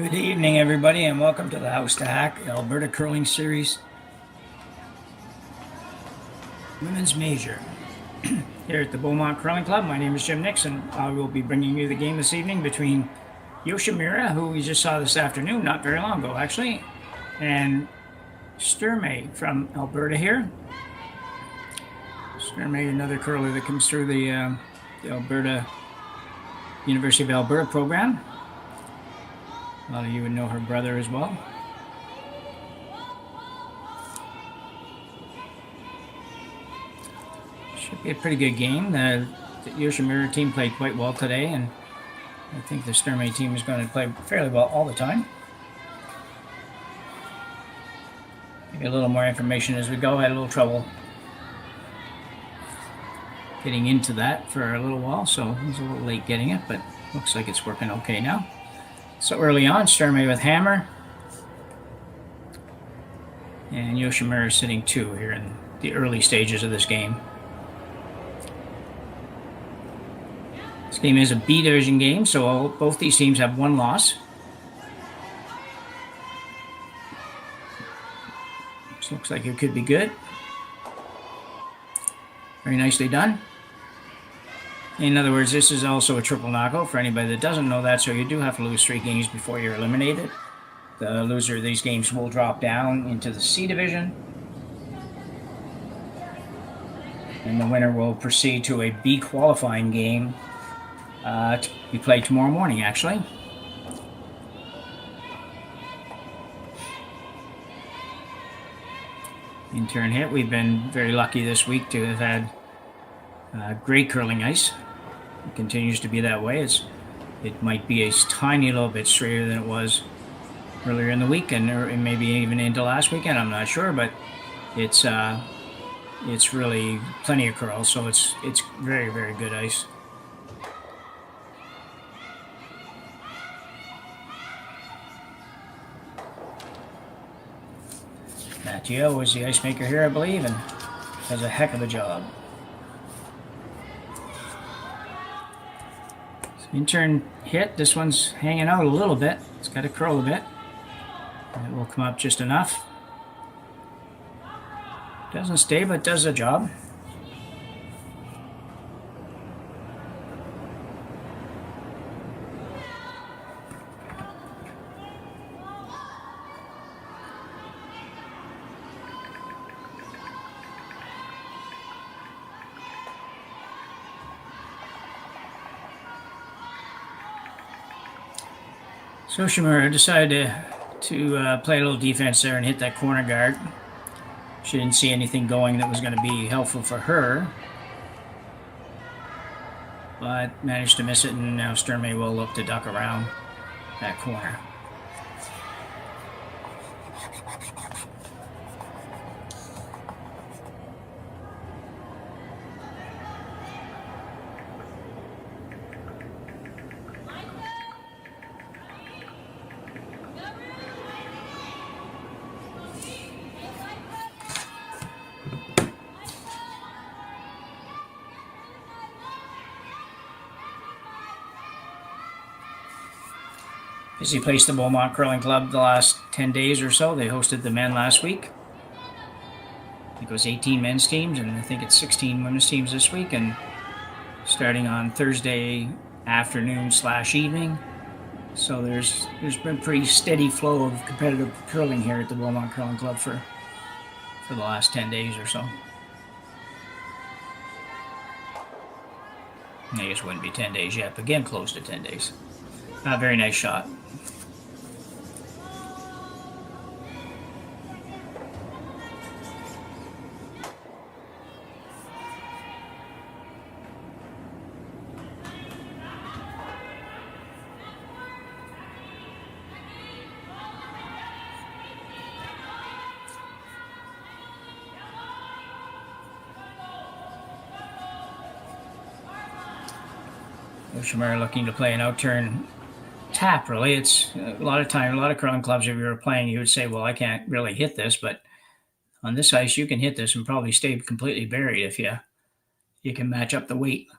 Good evening, everybody, and welcome to the Hack2House Alberta Curling Series Women's Major. Here at the Beaumont Curling Club, my name is Jim Nixon. I will be bringing you the game this evening between Yoshimura, who we just saw this afternoon, not very long ago actually, and Sturmay from Alberta here. Sturmay, another curler that comes through the Alberta University of Alberta program. A lot of you would know her brother as well. Should be a pretty good game. The Yoshimura team played quite well today, and I think the Sturmay team is going to play fairly well all the time. Maybe a little more information as we go. I had a little trouble getting into that for a little while, so it was a little late getting it, but looks like it's working okay now. So early on, Sturmay with hammer, and Yoshimura sitting 2 here in the early stages of this game. This game is a B division game, so both these teams have 1 loss. This looks like it could be good. Very nicely done. In other words, this is also a triple knockout for anybody that doesn't know that, so you do have to lose 3 games before you're eliminated. The loser of these games will drop down into the C division, and the winner will proceed to a B qualifying game to be played tomorrow morning, actually. In turn hit, we've been very lucky this week to have had great curling ice. It continues to be that way. It might be a tiny little bit straighter than it was earlier in the week, and maybe even into last weekend. I'm not sure, but it's really plenty of curl, so it's very, very good ice. Mathieu was the ice maker here, I believe, and does a heck of a job. In-turn hit, this one's hanging out a little bit. It's got to curl a bit. And it will come up just enough. Doesn't stay, but does the job. So Yoshimura decided to play a little defense there and hit that corner guard. She didn't see anything going that was going to be helpful for her, but managed to miss it, and now Sturmay will look to duck around that corner. Busy place, the Beaumont Curling Club, the last 10 days or so. They hosted the men last week. I think it was 18 men's teams, and I think it's 16 women's teams this week. And starting on Thursday afternoon / evening. So there's been a pretty steady flow of competitive curling here at the Beaumont Curling Club for the last 10 days or so. I guess it wouldn't be 10 days yet, but again, close to 10 days. Very nice shot. Yoshimura looking to play an out-turn tap, really. It's a lot of curling clubs, if you were playing, you would say, well, I can't really hit this, but on this ice, you can hit this and probably stay completely buried if you can match up the weight.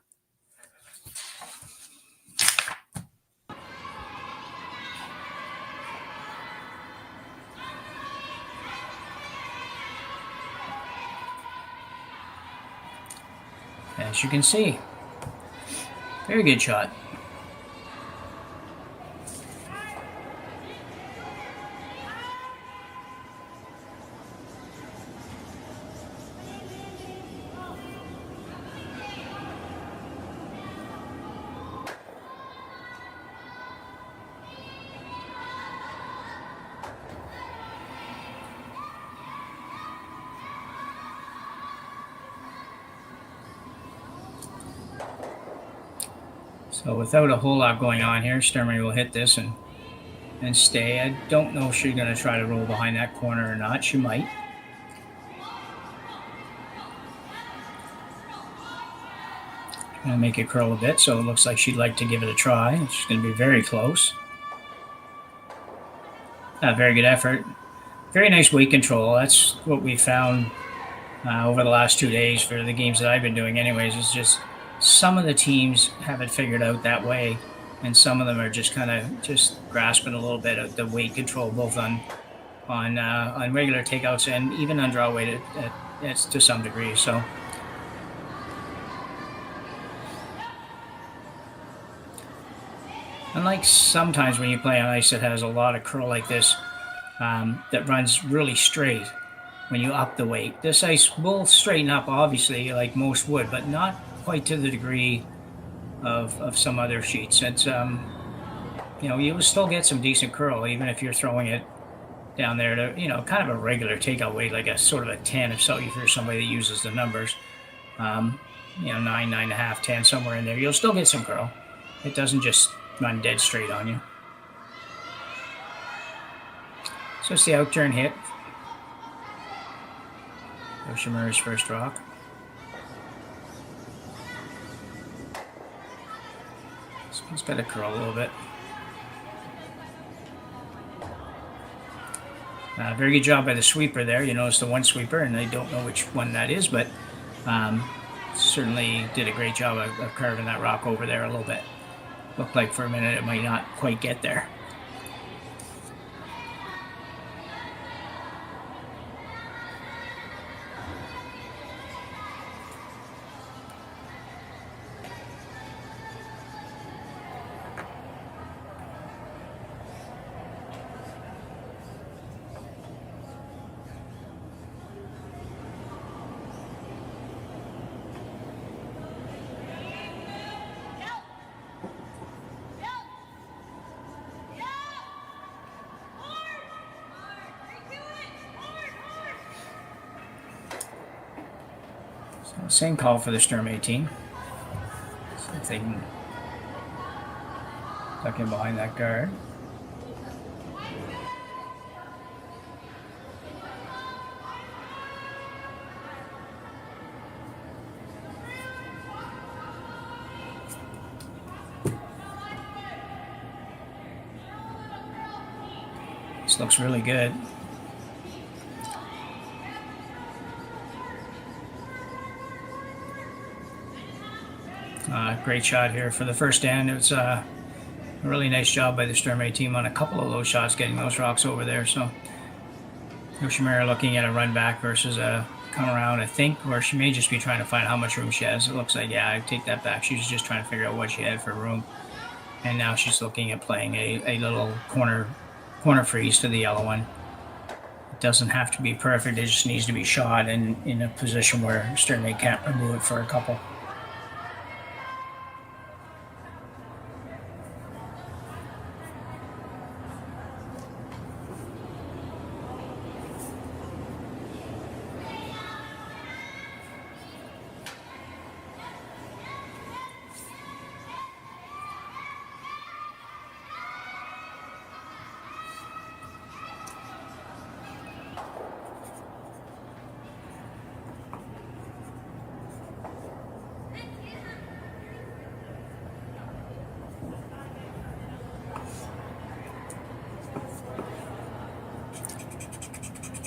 as you can see. Very good shot. So without a whole lot going on here, Sturmay will hit this and stay. I don't know if she's going to try to roll behind that corner or not. She might. Going to make it curl a bit, so it looks like she'd like to give it a try. She's going to be very close. Very good effort. Very nice weight control. That's what we found over the last 2 days for the games that I've been doing anyways. It's just some of the teams have it figured out that way, and some of them are just kind of just grasping a little bit of the weight control, both on regular takeouts and even on draw weight to some degree. So unlike sometimes when you play on ice that has a lot of curl like this, that runs really straight when you up the weight. This ice will straighten up, obviously, like most would, but not quite to the degree of some other sheets. It's you will still get some decent curl even if you're throwing it down there to kind of a regular takeout weight, like a sort of a 10 if you're somebody that uses the numbers. 9, 9.5, 10, somewhere in there. You'll still get some curl. It doesn't just run dead straight on you. So it's the outturn hit. Yoshimura's first rock. So he's got to curl a little bit. Very good job by the sweeper there. You notice the one sweeper, and I don't know which one that is, but certainly did a great job of carving that rock over there a little bit. Looked like for a minute it might not quite get there. So same call for the Sturmay team. See if they can duck in behind that guard. This looks really good. Great shot here for the first end. It was a really nice job by the Sturmay team on a couple of those shots, getting those rocks over there. So Yoshimura looking at a run back versus a come around, I think, or she may just be trying to find how much room she has. It looks like, yeah, I take that back. She was just trying to figure out what she had for room. And now she's looking at playing a little corner freeze to the yellow one. It doesn't have to be perfect. It just needs to be shot in a position where Sturmay can't remove it for a couple.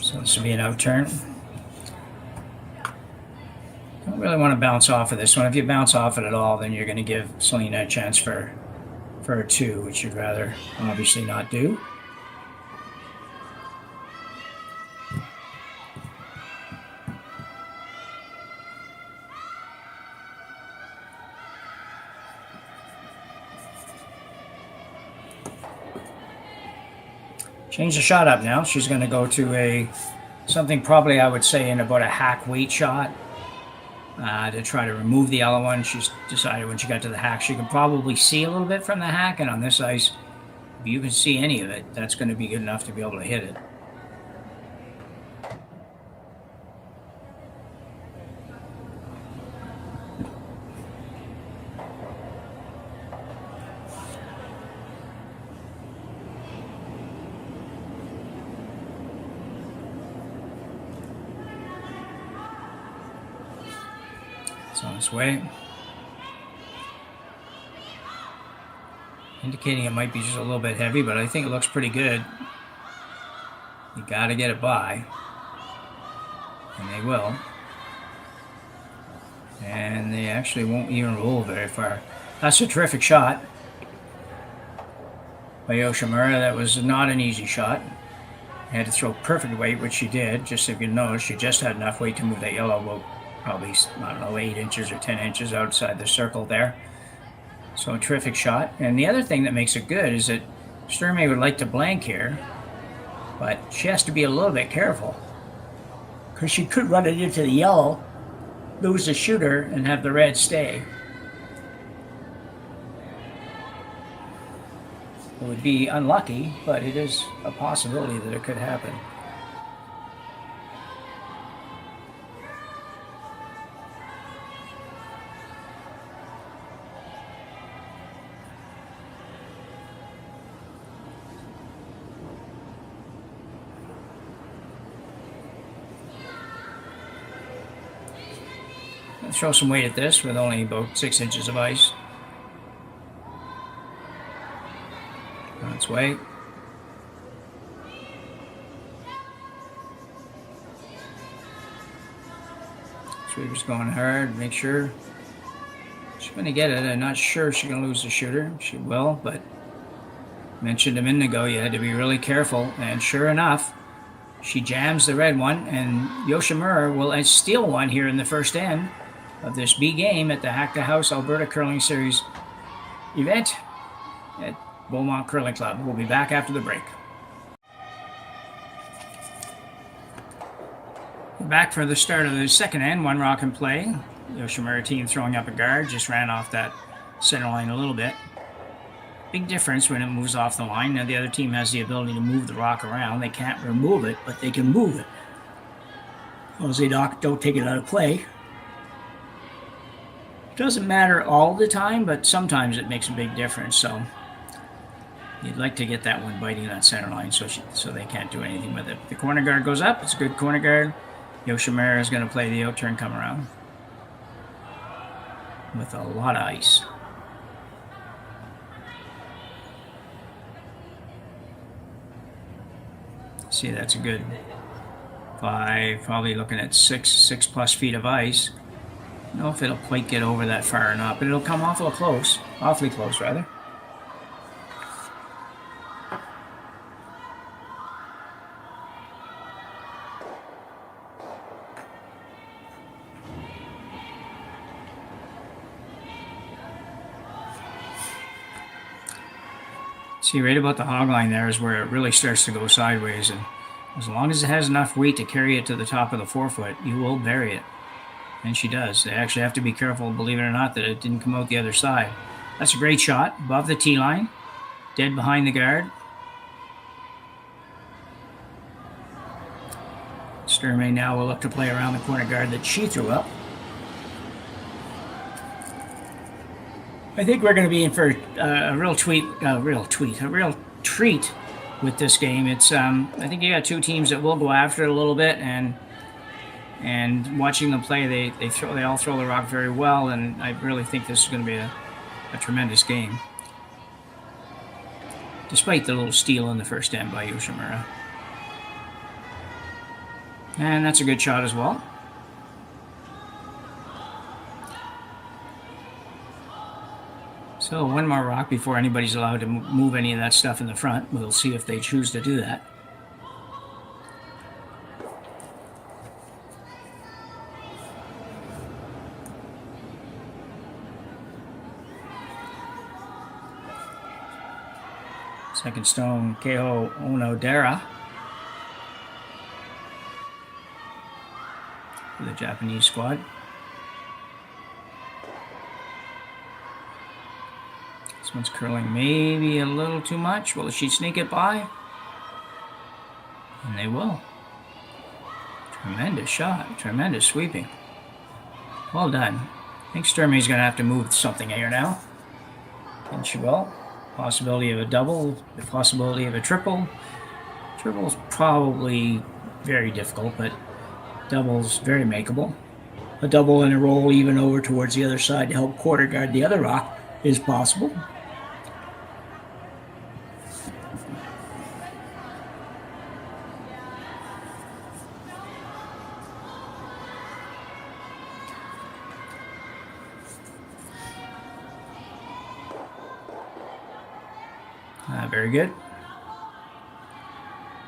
So this will be an outturn. Don't really want to bounce off of this one. If you bounce off it at all, then you're going to give Selena a chance for a 2, which you'd rather obviously not do. Change the shot up now. She's going to go to something probably I would say in about a hack weight shot to try to remove the yellow one. She's decided when she got to the hack, she can probably see a little bit from the hack, and on this ice, if you can see any of it, that's going to be good enough to be able to hit it. It's on its way. Indicating it might be just a little bit heavy, but I think it looks pretty good. You got to get it by. And they will. And they actually won't even roll very far. That's a terrific shot by Yoshimura. That was not an easy shot. Had to throw perfect weight, which she did. Just if you notice, she just had enough weight to move that yellow about probably, I don't know, 8 inches or 10 inches outside the circle there. So a terrific shot. And the other thing that makes it good is that Sturmay would like to blank here, but she has to be a little bit careful because she could run it into the yellow, lose the shooter, and have the red stay. It would be unlucky, but it is a possibility that it could happen. Let's throw some weight at this with only about 6 inches of ice. On its way. Sweeper's going hard. Make sure she's going to get it. I'm not sure she's going to lose the shooter. She will, but mentioned a minute ago you had to be really careful. And sure enough, she jams the red one, and Yoshimura will steal one here in the first end of this B game at the Hack2House Alberta Curling Series event at Beaumont Curling Club. We'll be back after the break. We're back for the start of the second end. One rock in play. Yoshimura team throwing up a guard. Just ran off that center line a little bit. Big difference when it moves off the line. Now the other team has the ability to move the rock around. They can't remove it, but they can move it. As long as they don't take it out of play. It doesn't matter all the time, but sometimes it makes a big difference. So you'd like to get that one biting that center line so they can't do anything with it. The corner guard goes up. It's a good corner guard. Yoshimura is going to play the out-turn come around with a lot of ice. See, that's a good 5, probably looking at 6 plus feet of ice. I don't know if it'll quite get over that far or not, but it'll come awfully close rather. See, right about the hog line there is where it really starts to go sideways, and as long as it has enough weight to carry it to the top of the forefoot, you will bury it. And she does. They actually have to be careful, believe it or not, that it didn't come out the other side. That's a great shot. Above the tee line. Dead behind the guard. Sturmay now will look to play around the corner guard that she threw up. I think we're going to be in for a real treat with this game. It's I think you got two teams that will go after it a little bit, and watching them play, they all throw the rock very well, and I really think this is going to be a tremendous game, despite the little steal in the first end by Yoshimura. And that's a good shot as well. So one more rock before anybody's allowed to move any of that stuff in the front. We'll see if they choose to do that. Second stone, Keiho Onodera for the Japanese squad. This one's curling maybe a little too much. Will she sneak it by? And they will. Tremendous shot. Tremendous sweeping. Well done. I think Sturmay's going to have to move something here now. And she will. Possibility of a double. The possibility of a triple. Triple's probably very difficult, but double's very makeable. A double and a roll even over towards the other side to help quarter guard the other rock is possible. Very good.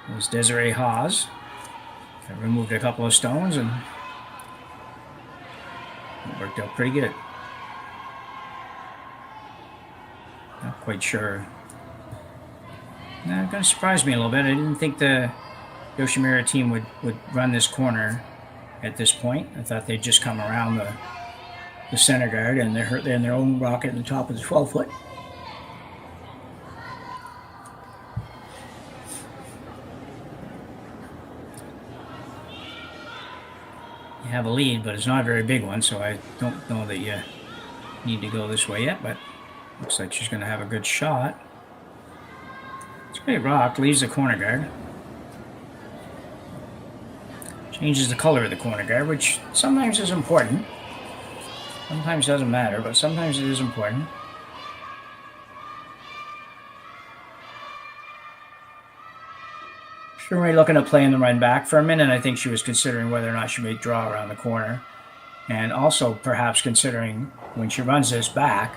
It was Desiree Haas. I removed a couple of stones and it worked out pretty good. Not quite sure. Now, it kind of surprised me a little bit. I didn't think the Yoshimura team would run this corner at this point. I thought they'd just come around the center guard and they're in their own rocket at the top of the 12-foot. Have a lead, but it's not a very big one, so I don't know that you need to go this way yet, but looks like she's going to have a good shot. It's a great rock, leaves the corner guard. Changes the color of the corner guard, which sometimes is important. Sometimes doesn't matter, but sometimes it is important. Sturmay looking at playing the run back. For a minute, I think she was considering whether or not she may draw around the corner. And also perhaps considering when she runs this back,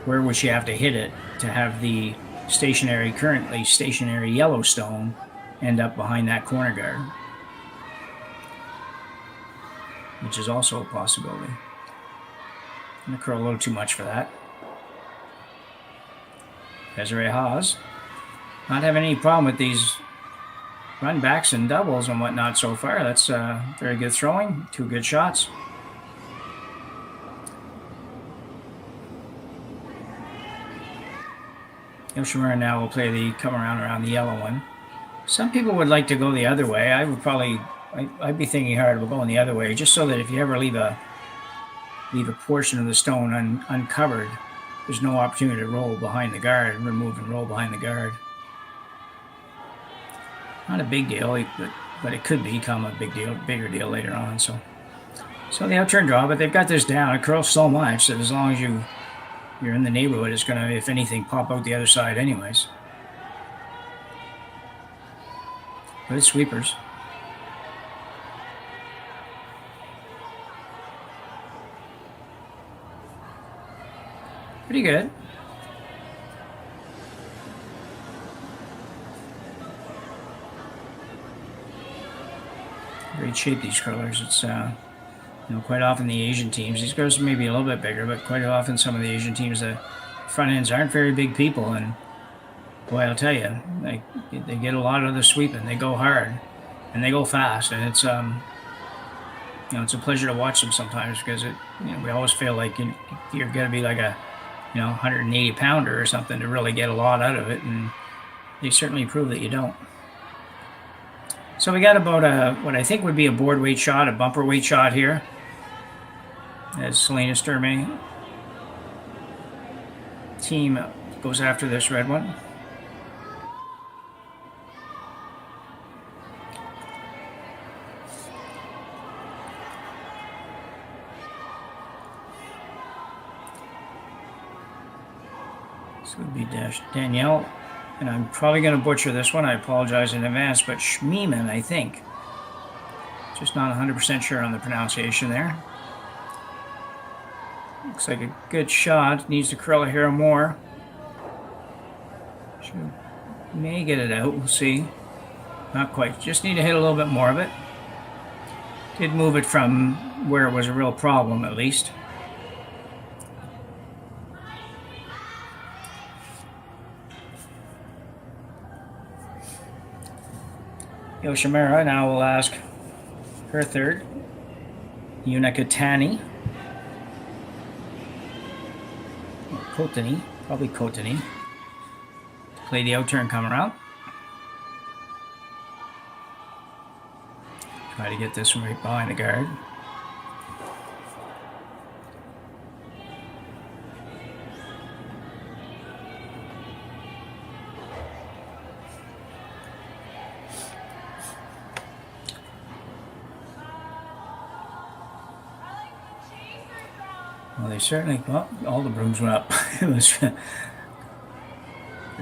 where would she have to hit it to have the currently stationary yellow stone end up behind that corner guard. Which is also a possibility. I'm going to curl a little too much for that. Desiree Haas. Not having any problem with these run backs and doubles and whatnot so far. That's very good throwing. 2 good shots. Yoshimura now will play the come around the yellow one. Some people would like to go the other way. I would probably, I'd be thinking hard about going the other way, just so that if you ever leave a portion of the stone uncovered, there's no opportunity to roll behind the guard, remove and roll behind the guard. Not a big deal, but it could become a bigger deal later on. So the outturn draw, but they've got this down. It curls so much that as long as you're in the neighborhood, it's going to, if anything, pop out the other side anyways. But it's sweepers. Pretty good. Great shape, these curlers. It's quite often the Asian teams, these girls may be a little bit bigger, but quite often some of the Asian teams, the front ends aren't very big people, and boy, I'll tell you, they get a lot of the sweeping. They go hard and they go fast, and it's it's a pleasure to watch them sometimes, because we always feel like you're going to be like a 180 pounder or something to really get a lot out of it, and they certainly prove that you don't. So we got about what I think would be a board weight shot, a bumper weight shot here, as Selena Sturmay team goes after this red one. This would be Danielle. And I'm probably going to butcher this one. I apologize in advance, but Schmeeman, I think. Just not 100% sure on the pronunciation there. Looks like a good shot. Needs to curl a hair more. She may get it out. We'll see. Not quite. Just need to hit a little bit more of it. Did move it from where it was a real problem, at least. Yoshimura now will ask her third. Yunika Tani. Kotani, probably Kotani. Play the out turn come around. Try to get this one right behind the guard. Well, they certainly, well, all the brooms went up. It was good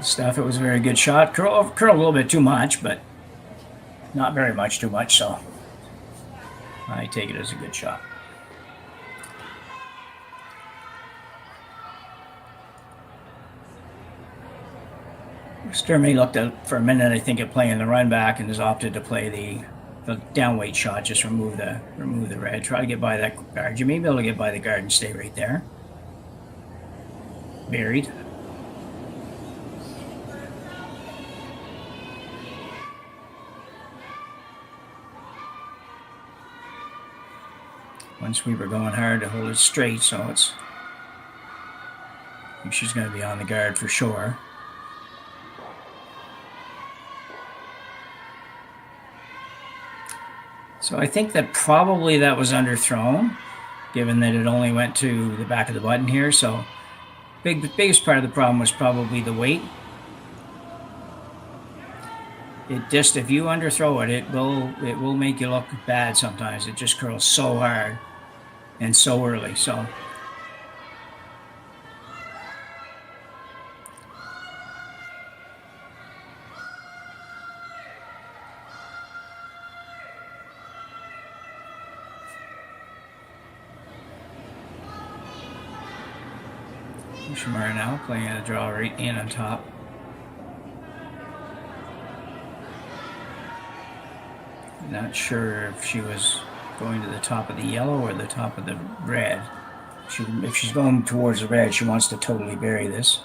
stuff. It was a very good shot. Curled a little bit too much, but not very much too much, so I take it as a good shot. Sturmay looked at for a minute, I think, at playing the run back and has opted to play the down weight shot. Just remove the red. Try to get by that guard. You may be able to get by the guard and stay right there. Buried. One sweeper going hard to hold it straight, so it's. I think she's going to be on the guard for sure. So I think that probably that was underthrown, given that it only went to the back of the button here. So biggest part of the problem was probably the weight. It just, if you underthrow it, it will make you look bad sometimes. It just curls so hard and so early. So Yoshimura now playing a draw right in on top. Not sure if she was going to the top of the yellow or the top of the red. If she's going towards the red, she wants to totally bury this.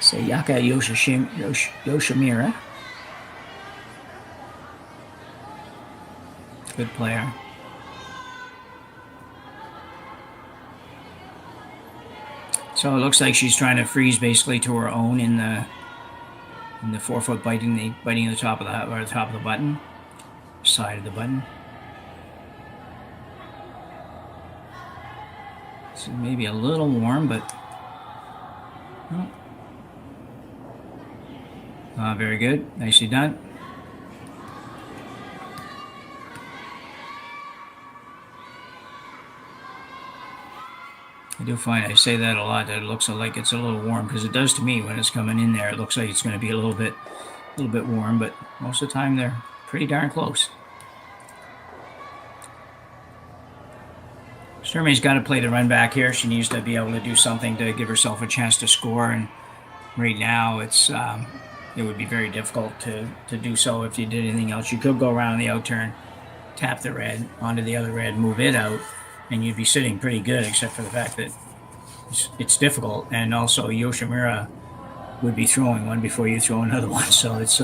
Sayaka Yoshimura. Good player. So it looks like she's trying to freeze basically to her own in the 4-foot biting the top of the button, side of the button. So maybe a little warm, but very good, nicely done. I do find I say that a lot, that it looks like it's a little warm, because it does to me when it's coming in there. It looks like it's going to be a little bit warm, but most of the time they're pretty darn close. Sturmay's got to play the run back here. She needs to be able to do something to give herself a chance to score, and right now it would be very difficult to do so if you did anything else. You could go around the out turn, tap the red onto the other red, move it out, and you'd be sitting pretty good, except for the fact that it's difficult. And also Yoshimura would be throwing one before you throw another one, so it's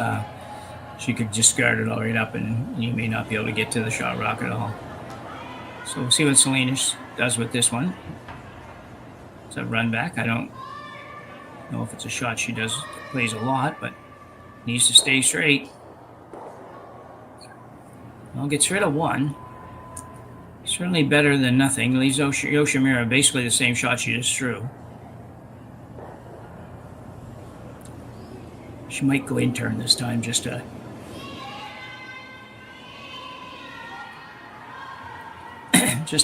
she could just guard it all right up, and you may not be able to get to the shot rock at all. So we'll see what Selena does with this one. It's a run back. I don't know if it's a shot she plays a lot, but needs to stay straight. Well, gets rid of one. Certainly better than nothing. Leaves Yoshimura basically the same shot she just threw. She might go in turn this time just to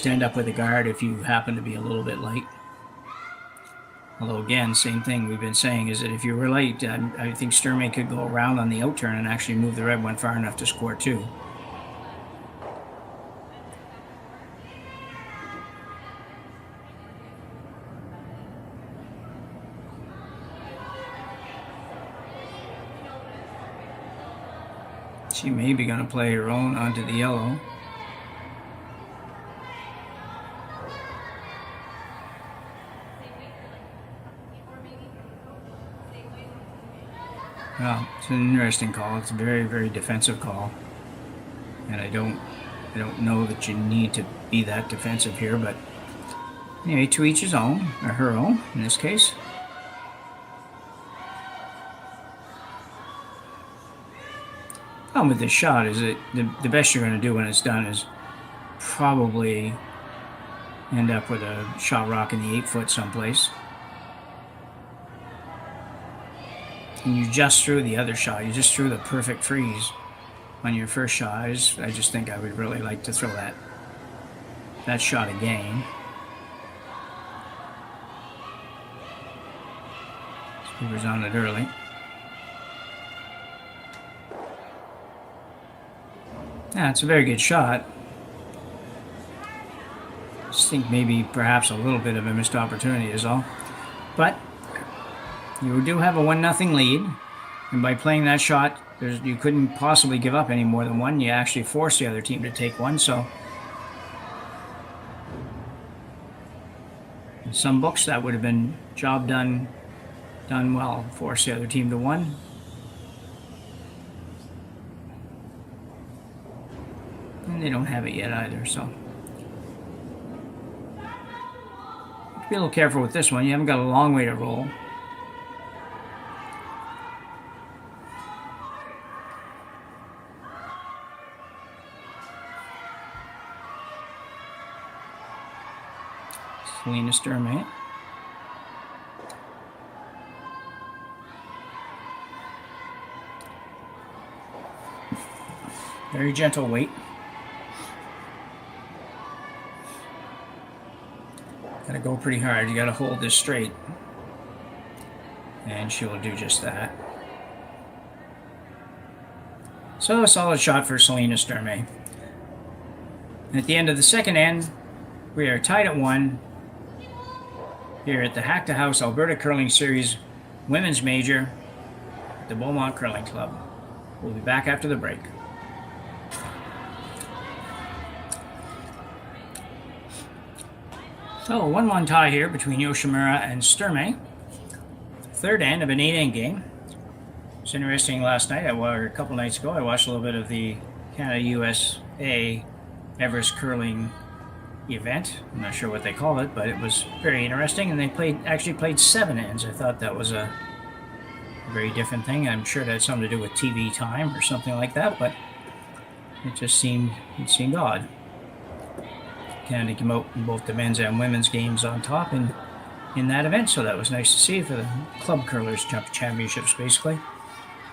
end up with a guard if you happen to be a little bit light. Although again, same thing we've been saying is that if you were light, I think Sturmay could go around on the out turn and actually move the red one far enough to score too. She may be going to play her own onto the yellow. Well, it's an interesting call. It's a very, very defensive call. And I don't know that you need to be that defensive here, but anyway, to each his own, or her own, in this case. Problem with this shot is that the best you're going to do when it's done is probably end up with a shot rock in the 8-foot someplace. And you just threw the other shot. You just threw the perfect freeze on your first shot. I just think I would really like to throw that shot again. Scoopers on it early. Yeah, it's a very good shot. Just think maybe perhaps a little bit of a missed opportunity is all. But you do have a 1-0 lead, and by playing that shot, you couldn't possibly give up any more than one. You actually forced the other team to take one, so in some books that would have been job done well. Force the other team to one. And they don't have it yet either, so be a little careful with this one. You haven't got a long way to roll. Selena Sturmay. Very gentle weight. Gotta go pretty hard. You gotta hold this straight. And she will do just that. So a solid shot for Selena Sturmay. And at the end of the second end, we are tied at 1 here at the Hack2House Alberta Curling Series Women's Major at the Beaumont Curling Club. We'll be back after the break. So a 1-1 tie here between Yoshimura and Sturmay. Third end of an 8-end game. It's interesting. Last night, or a couple nights ago, I watched a little bit of the Canada-USA Everest curling event. I'm not sure what they call it, but it was very interesting, and they actually played 7 ends. I thought that was a very different thing. I'm sure that had something to do with TV time or something like that, but it just seemed odd. Canada came out in both the men's and women's games on top in that event, so that was nice to see for the club curlers championships, basically.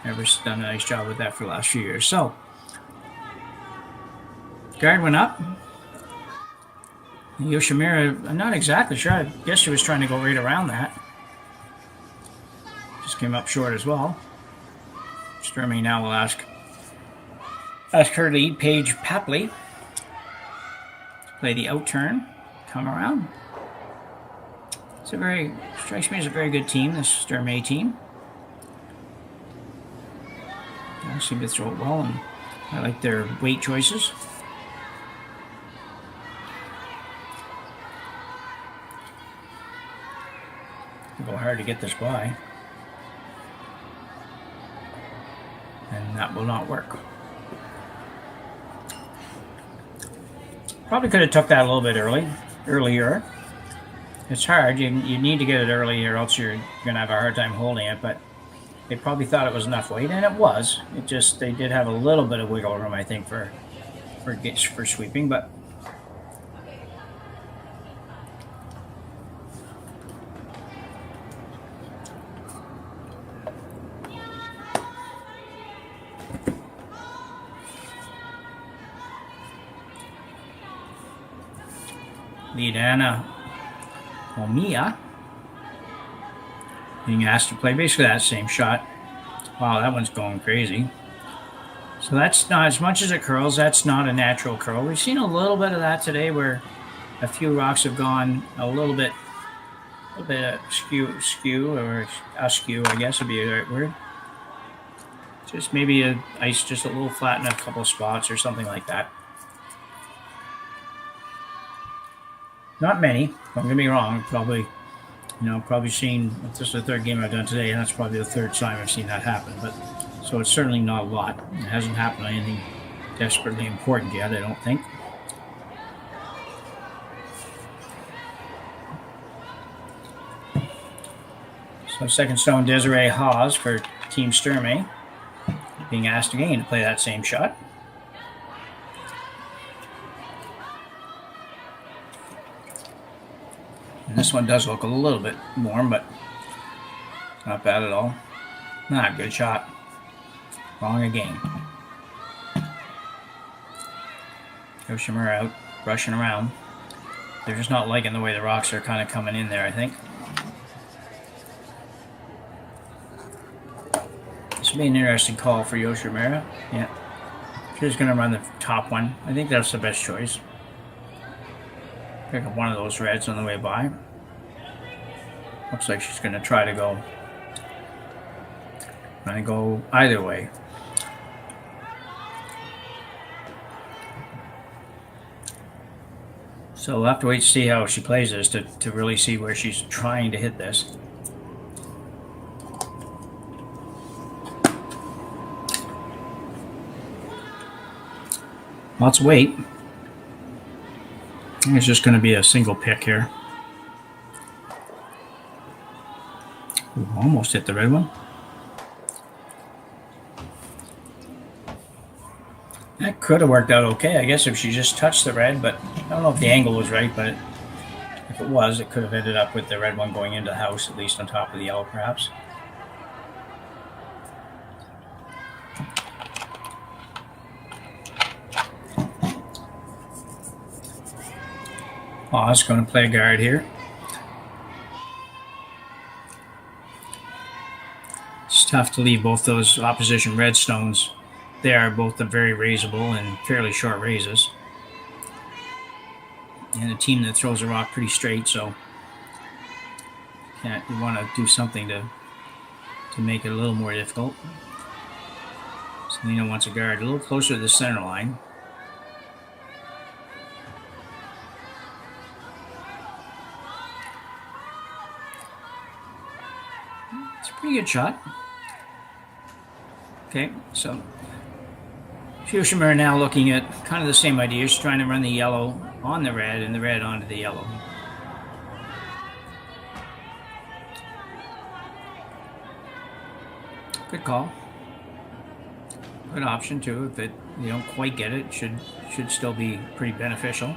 Everest done a nice job with that for the last few years. So, guard went up. Yoshimura, I'm not exactly sure. I guess she was trying to go right around that. Just came up short as well. Sturmay now will ask her lead, Paige Papley, to play the out turn, come around. Strikes me as a very good team, this Sturmay team. They seem to throw it well, and I like their weight choices. Go hard to get this by, and that will not work. Probably could have took that a little bit earlier. It's hard. You need to get it early, or else you're going to have a hard time holding it. But they probably thought it was enough weight, and it was. It just, they did have a little bit of wiggle room, I think, for sweeping, but. Lead Anna Omiya being asked to play basically that same shot. Wow, that one's going crazy. So that's not, as much as it curls, that's not a natural curl. We've seen a little bit of that today where a few rocks have gone a little bit askew, I guess would be the right word. Just maybe ice just a little flat in a couple spots or something like that. Not many, don't get me wrong, probably You know, probably seen, if this is the third game I've done today, and that's probably the third time I've seen that happen. But so it's certainly not a lot. It hasn't happened on anything desperately important yet, I don't think. So second stone Desiree Hawes for Team Sturmay, being asked again to play that same shot. And this one does look a little bit warm, but not bad at all. Not a good shot. Wrong again. Yoshimura out, rushing around. They're just not liking the way the rocks are kind of coming in there, I think. This will be an interesting call for Yoshimura. Yeah. She's going to run the top one. I think that's the best choice. Pick up one of those reds on the way by. Looks like she's going to try to go. Trying to go either way. So we'll have to wait to see how she plays this to really see where she's trying to hit this. Let's wait. I think it's just going to be a single pick here. Ooh, almost hit the red one. That could have worked out okay, I guess, if she just touched the red, but I don't know if the angle was right, but if it was, it could have ended up with the red one going into the house, at least on top of the yellow, perhaps. Oz going to play a guard here. It's tough to leave both those opposition red stones. They are both very raisable and fairly short raises. And a team that throws a rock pretty straight, so you want to do something to make it a little more difficult. Selena wants a guard a little closer to the center line. It's a pretty good shot. Okay, so Yoshimura now looking at kind of the same idea. She's trying to run the yellow on the red and the red onto the yellow. Good call. Good option too. If you don't quite get it, should still be pretty beneficial.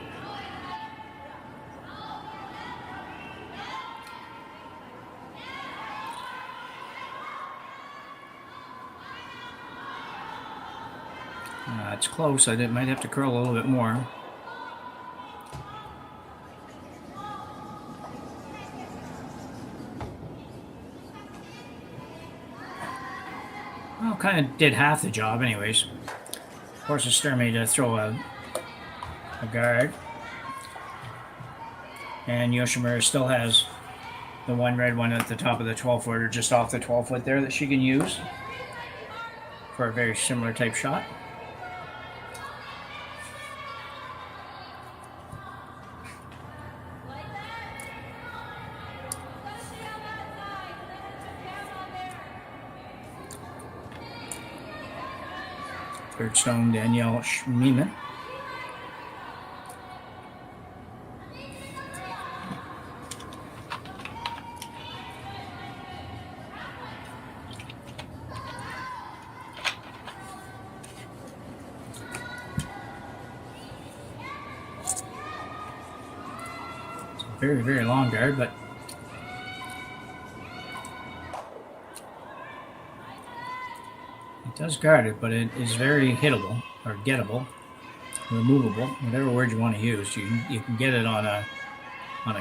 It's close. I might have to curl a little bit more. Well, kind of did half the job anyways. Forces Sturmay to throw a guard. And Yoshimura still has the one red one at the top of the 12-foot, or just off the 12-foot there, that she can use for a very similar type shot. Third stone, Danielle Schmiemann. It's a very, very long guard, but does guard it, but it is very hittable or gettable, removable, whatever word you want to use. You can get it on a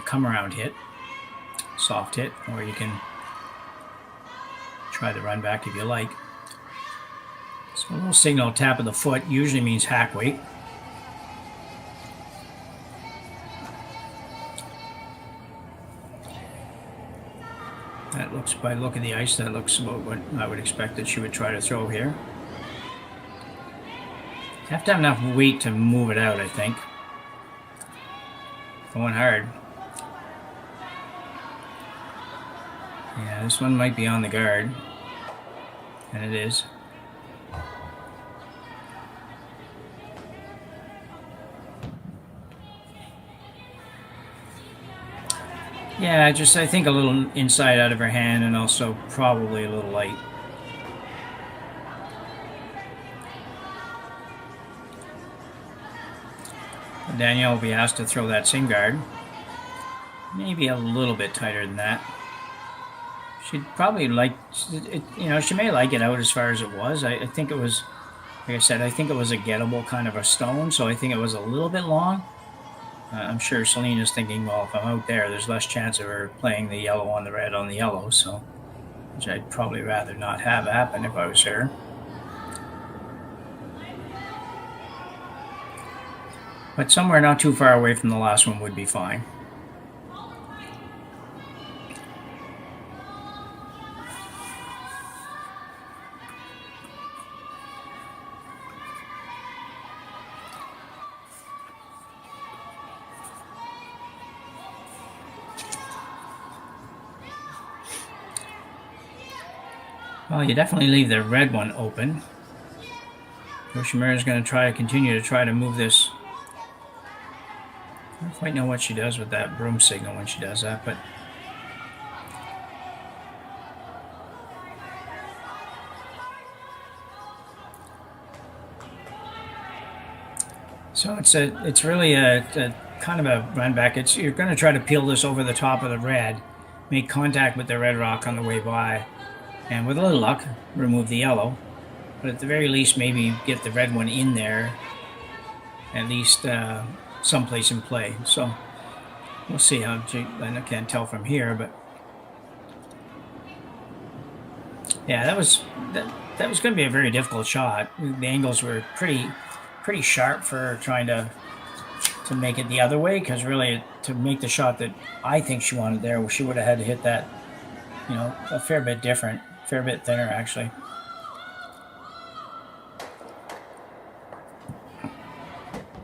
come around hit, soft hit, or you can try the run back if you like. So a little signal tap of the foot usually means hack weight. That looks, by the look of the ice, that looks about what I would expect that she would try to throw here. You have to have enough weight to move it out, I think. Going hard. Yeah, this one might be on the guard. And it is. Yeah, just I think a little inside out of her hand and also probably a little light. Danielle will be asked to throw that same guard. Maybe a little bit tighter than that. She'd probably like it, she may like it out as far as it was. I think it was, like I said, I think it was a gettable kind of a stone, so I think it was a little bit long. I'm sure Selena's thinking, well, if I'm out there, there's less chance of her playing the yellow on the red on the yellow, so which I'd probably rather not have happen if I was her. But somewhere not too far away from the last one would be fine. Well, you definitely leave the red one open. Yoshimura is going to continue to move this. I don't quite know what she does with that broom signal when she does that, but so it's really a kind of a run back. You're going to try to peel this over the top of the red, make contact with the red rock on the way by, and with a little luck, remove the yellow. But at the very least, maybe get the red one in there, at least someplace in play. So we'll see how I can't tell from here, but yeah, that was going to be a very difficult shot. The angles were pretty sharp for trying to make it the other way, because really to make the shot that I think she wanted there, she would have had to hit that, a fair bit thinner actually.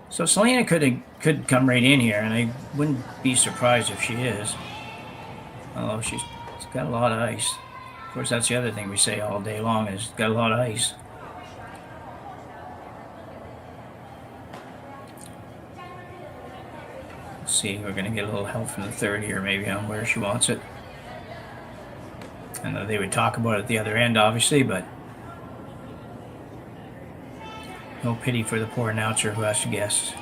So Selena could come right in here, and I wouldn't be surprised if she is. Although she's got a lot of ice. Of course, that's the other thing we say all day long, is got a lot of ice. Let's see, we're going to get a little help from the third here, maybe on where she wants it. I know they would talk about it at the other end, obviously, but no pity for the poor announcer who has to guess.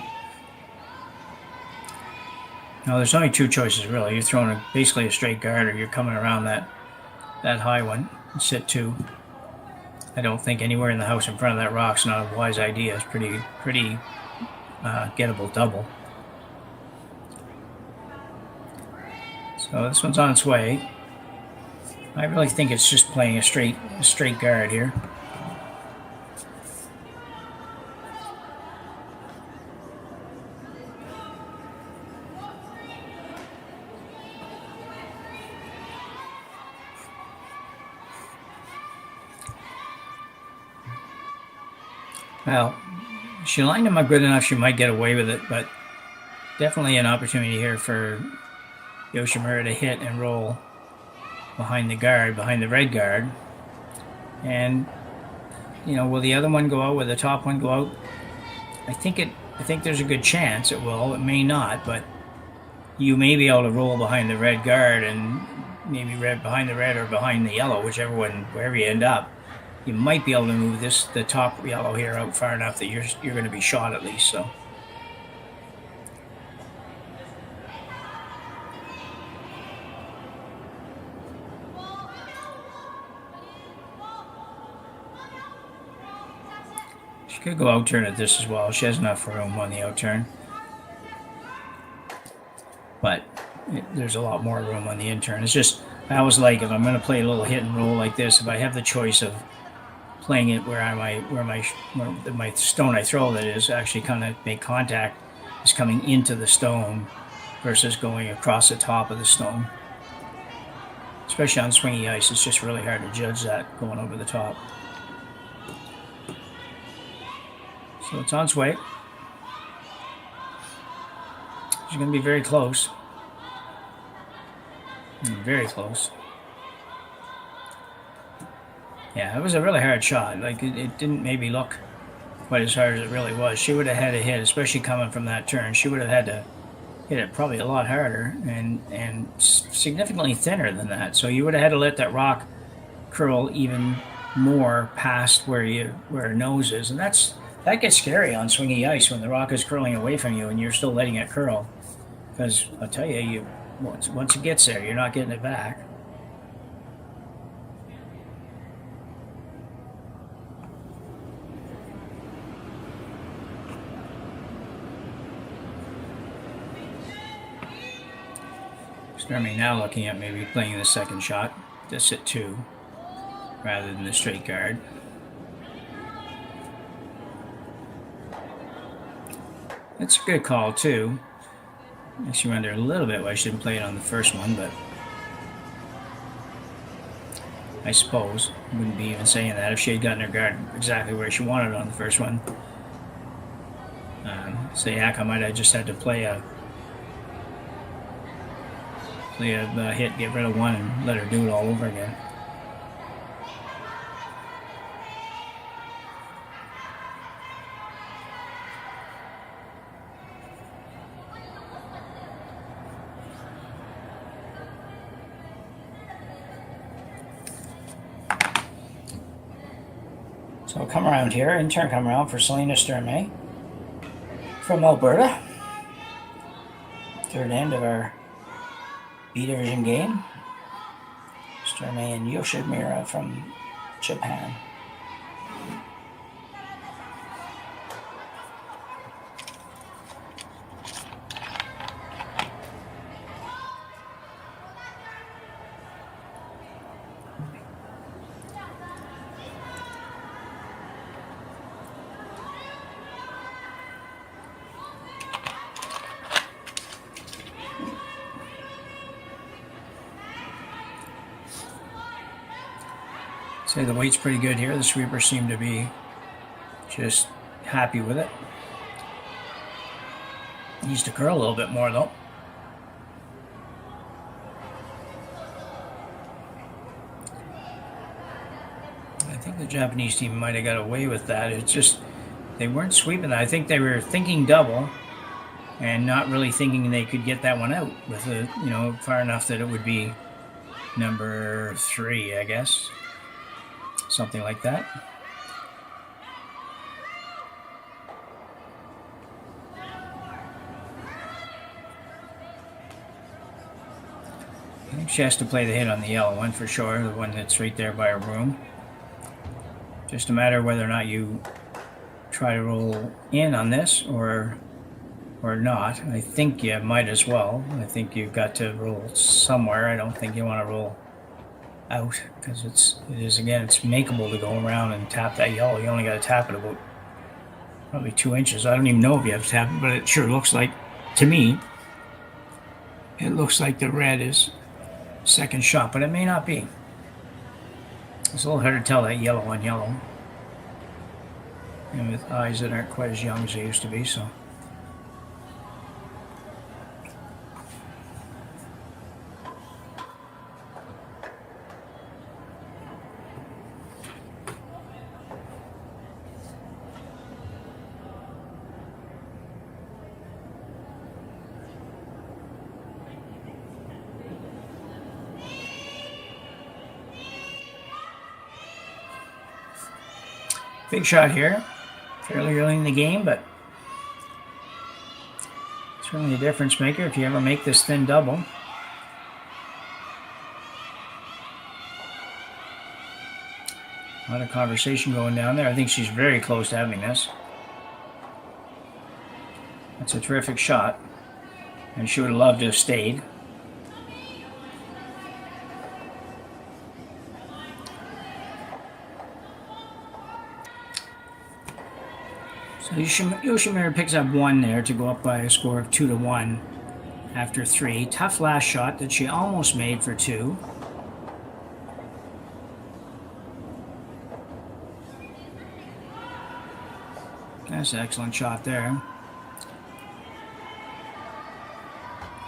No, there's only two choices, really. You're throwing basically a straight guard, or you're coming around that high one and sit two. I don't think anywhere in the house in front of that rock's not a wise idea. It's pretty gettable double. So this one's on its way. I really think it's just playing a straight guard here. Well, she lined him up good enough she might get away with it, but definitely an opportunity here for Yoshimura to hit and roll behind the red guard. And, will the other one go out? Will the top one go out? I think there's a good chance it will. It may not, but you may be able to roll behind the red guard and maybe behind the red or behind the yellow, whichever one, wherever you end up. You might be able to move the top yellow here out far enough that you're going to be shot at least. So. She could go out turn at this as well. She has enough room on the out turn. But there's a lot more room on the in turn. It's just, I always like, if I'm going to play a little hit and roll like this, if I have the choice of playing it where my stone I throw that is actually kind of make contact is coming into the stone versus going across the top of the stone. Especially on swingy ice, it's just really hard to judge that going over the top. So it's on its way. She's going to be very close. Very close. Yeah, it was a really hard shot. Like, it didn't maybe look quite as hard as it really was. She would have had to hit, especially coming from that turn. She would have had to hit it probably a lot harder and significantly thinner than that. So you would have had to let that rock curl even more past where her nose is, and that gets scary on swingy ice when the rock is curling away from you and you're still letting it curl. Because I'll tell you, once it gets there, you're not getting it back. Sturmay now looking at maybe playing the second shot, just at 2, rather than the straight guard. That's a good call too. Makes you wonder a little bit why she didn't play it on the first one, but I suppose I wouldn't be even saying that if she had gotten her guard exactly where she wanted it on the first one. Sayaka might have just had to play a hit, get rid of one, and let her do it all over again. So come around here, intern come around for Selena Sturmay from Alberta. Third end of our B Division game. Sturmay and Yoshimura from Japan. Say the weight's pretty good here. The sweepers seem to be just happy with it. Needs to curl a little bit more though. I think the Japanese team might have got away with that. It's just they weren't sweeping that. I think they were thinking double and not really thinking they could get that one out with a, far enough that it would be number 3, I guess. Something like that. I think she has to play the hit on the yellow one for sure, the one that's right there by her room. Just a matter of whether or not you try to roll in on this or not. I think you might as well. I think you've got to roll somewhere. I don't think you want to roll out because it's makeable to go around and tap that yellow. You only got to tap it about probably 2 inches. I don't even know if you have to tap it, but it sure looks like, to me, it looks like the red is second shot, but it may not be. It's a little hard to tell that yellow on yellow, and with eyes that aren't quite as young as they used to be. So big shot here, fairly early in the game, but certainly a difference maker if you ever make this thin double. A lot of conversation going down there. I think she's very close to having this. That's a terrific shot, and she would have loved to have stayed. So Yoshimura picks up 1 there to go up by a score of 2-1 after 3. Tough last shot that she almost made for 2. That's an excellent shot there.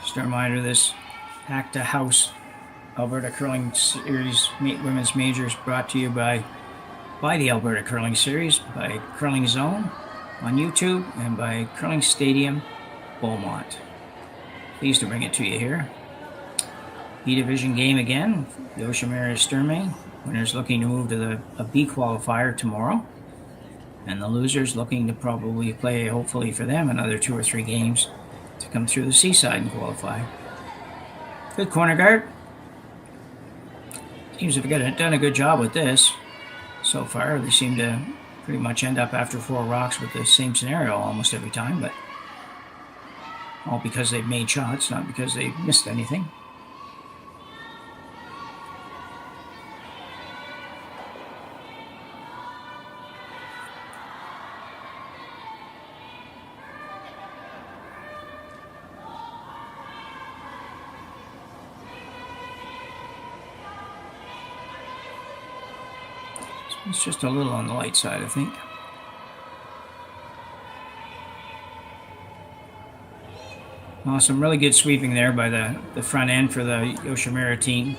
Just a reminder, this Hack2House Alberta Curling Series Women's Majors brought to you by the Alberta Curling Series, by Curling Zone on YouTube, and by Curling Stadium, Beaumont. Pleased to bring it to you here. B Division game again. Yoshimura Sturmay. Winners looking to move to a B qualifier tomorrow. And the losers looking to probably play, hopefully for them, another 2 or 3 games to come through the C side and qualify. Good corner guard. Teams have done a good job with this so far. They seem to pretty much end up after 4 rocks with the same scenario almost every time, but all because they've made shots, not because they've missed anything. It's just a little on the light side, I think. Well, some really good sweeping there by the front end for the Yoshimura team.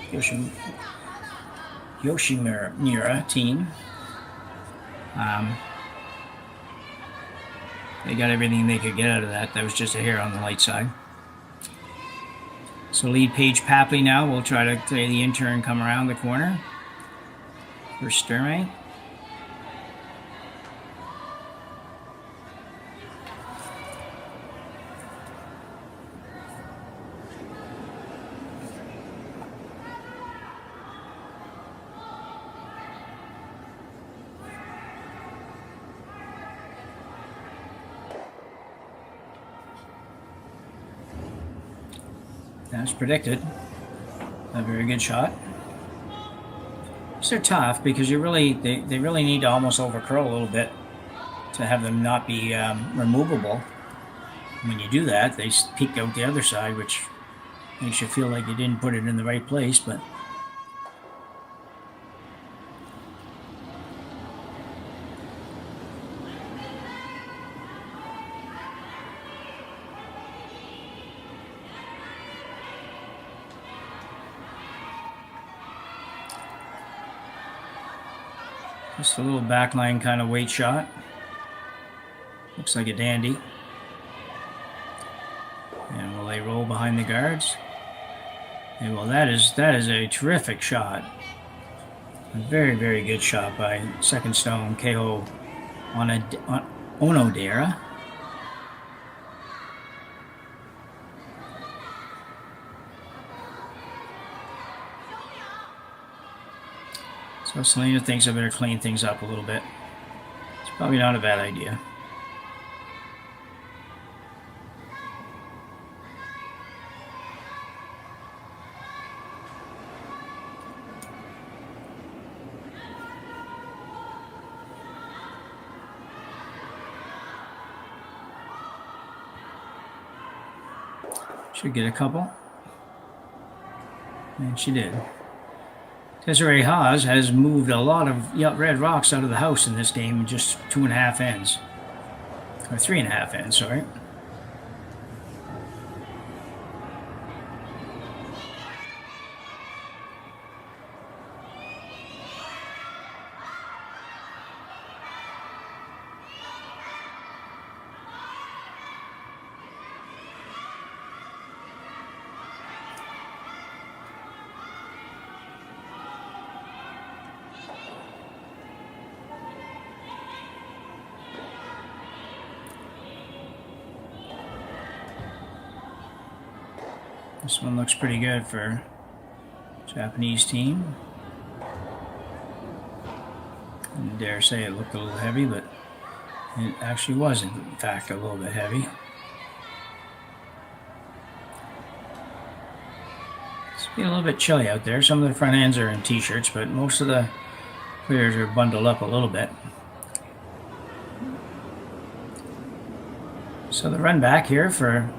Yoshimura team. They got everything they could get out of that. That was just a hair on the light side. So lead Paige Papley now. We'll try to play the intern come around the corner for Sturmay. As predicted, a very good shot. They're tough because they really need to almost overcurl a little bit to have them not be removable. When you do that, they peek out the other side, which makes you feel like you didn't put it in the right place, but just a little backline kind of weight shot. Looks like a dandy. And will they roll behind the guards? And well, that is a terrific shot. A very, very good shot by second stone Keho Onodera. So Selena thinks I better clean things up a little bit. It's probably not a bad idea. Should get a couple. And she did. Desiree Haas has moved a lot of red rocks out of the house in this game in just 2.5 ends. Or 3.5 ends, sorry. This one looks pretty good for Japanese team. I dare say it looked a little heavy, but it actually was, in fact, a little bit heavy. It's been a little bit chilly out there. Some of the front ends are in t-shirts, but most of the players are bundled up a little bit. So the run back here for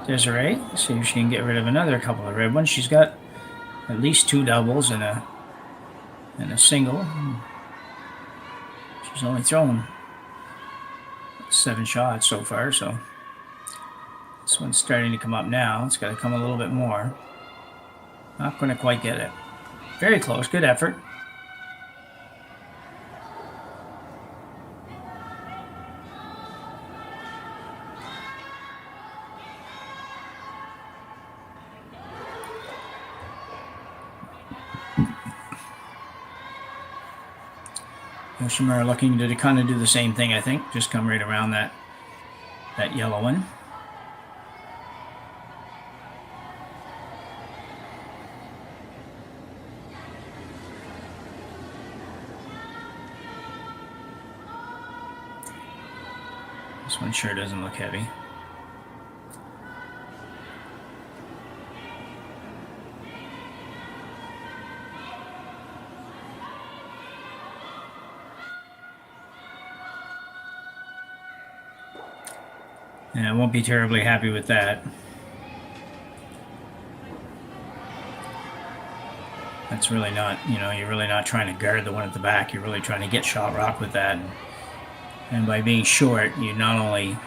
Desiree, see if she can get rid of another couple of red ones. She's got at least 2 doubles and a single. She's only thrown 7 shots so far, so this one's starting to come up now. It's got to come a little bit more. Not going to quite get it. Very close. Good effort. Yoshimura looking to kind of do the same thing, I think. Just come right around that yellow one. This one sure doesn't look heavy. And I won't be terribly happy with that. That's really not, you're really not trying to guard the one at the back. You're really trying to get shot rock with that. And by being short, you not only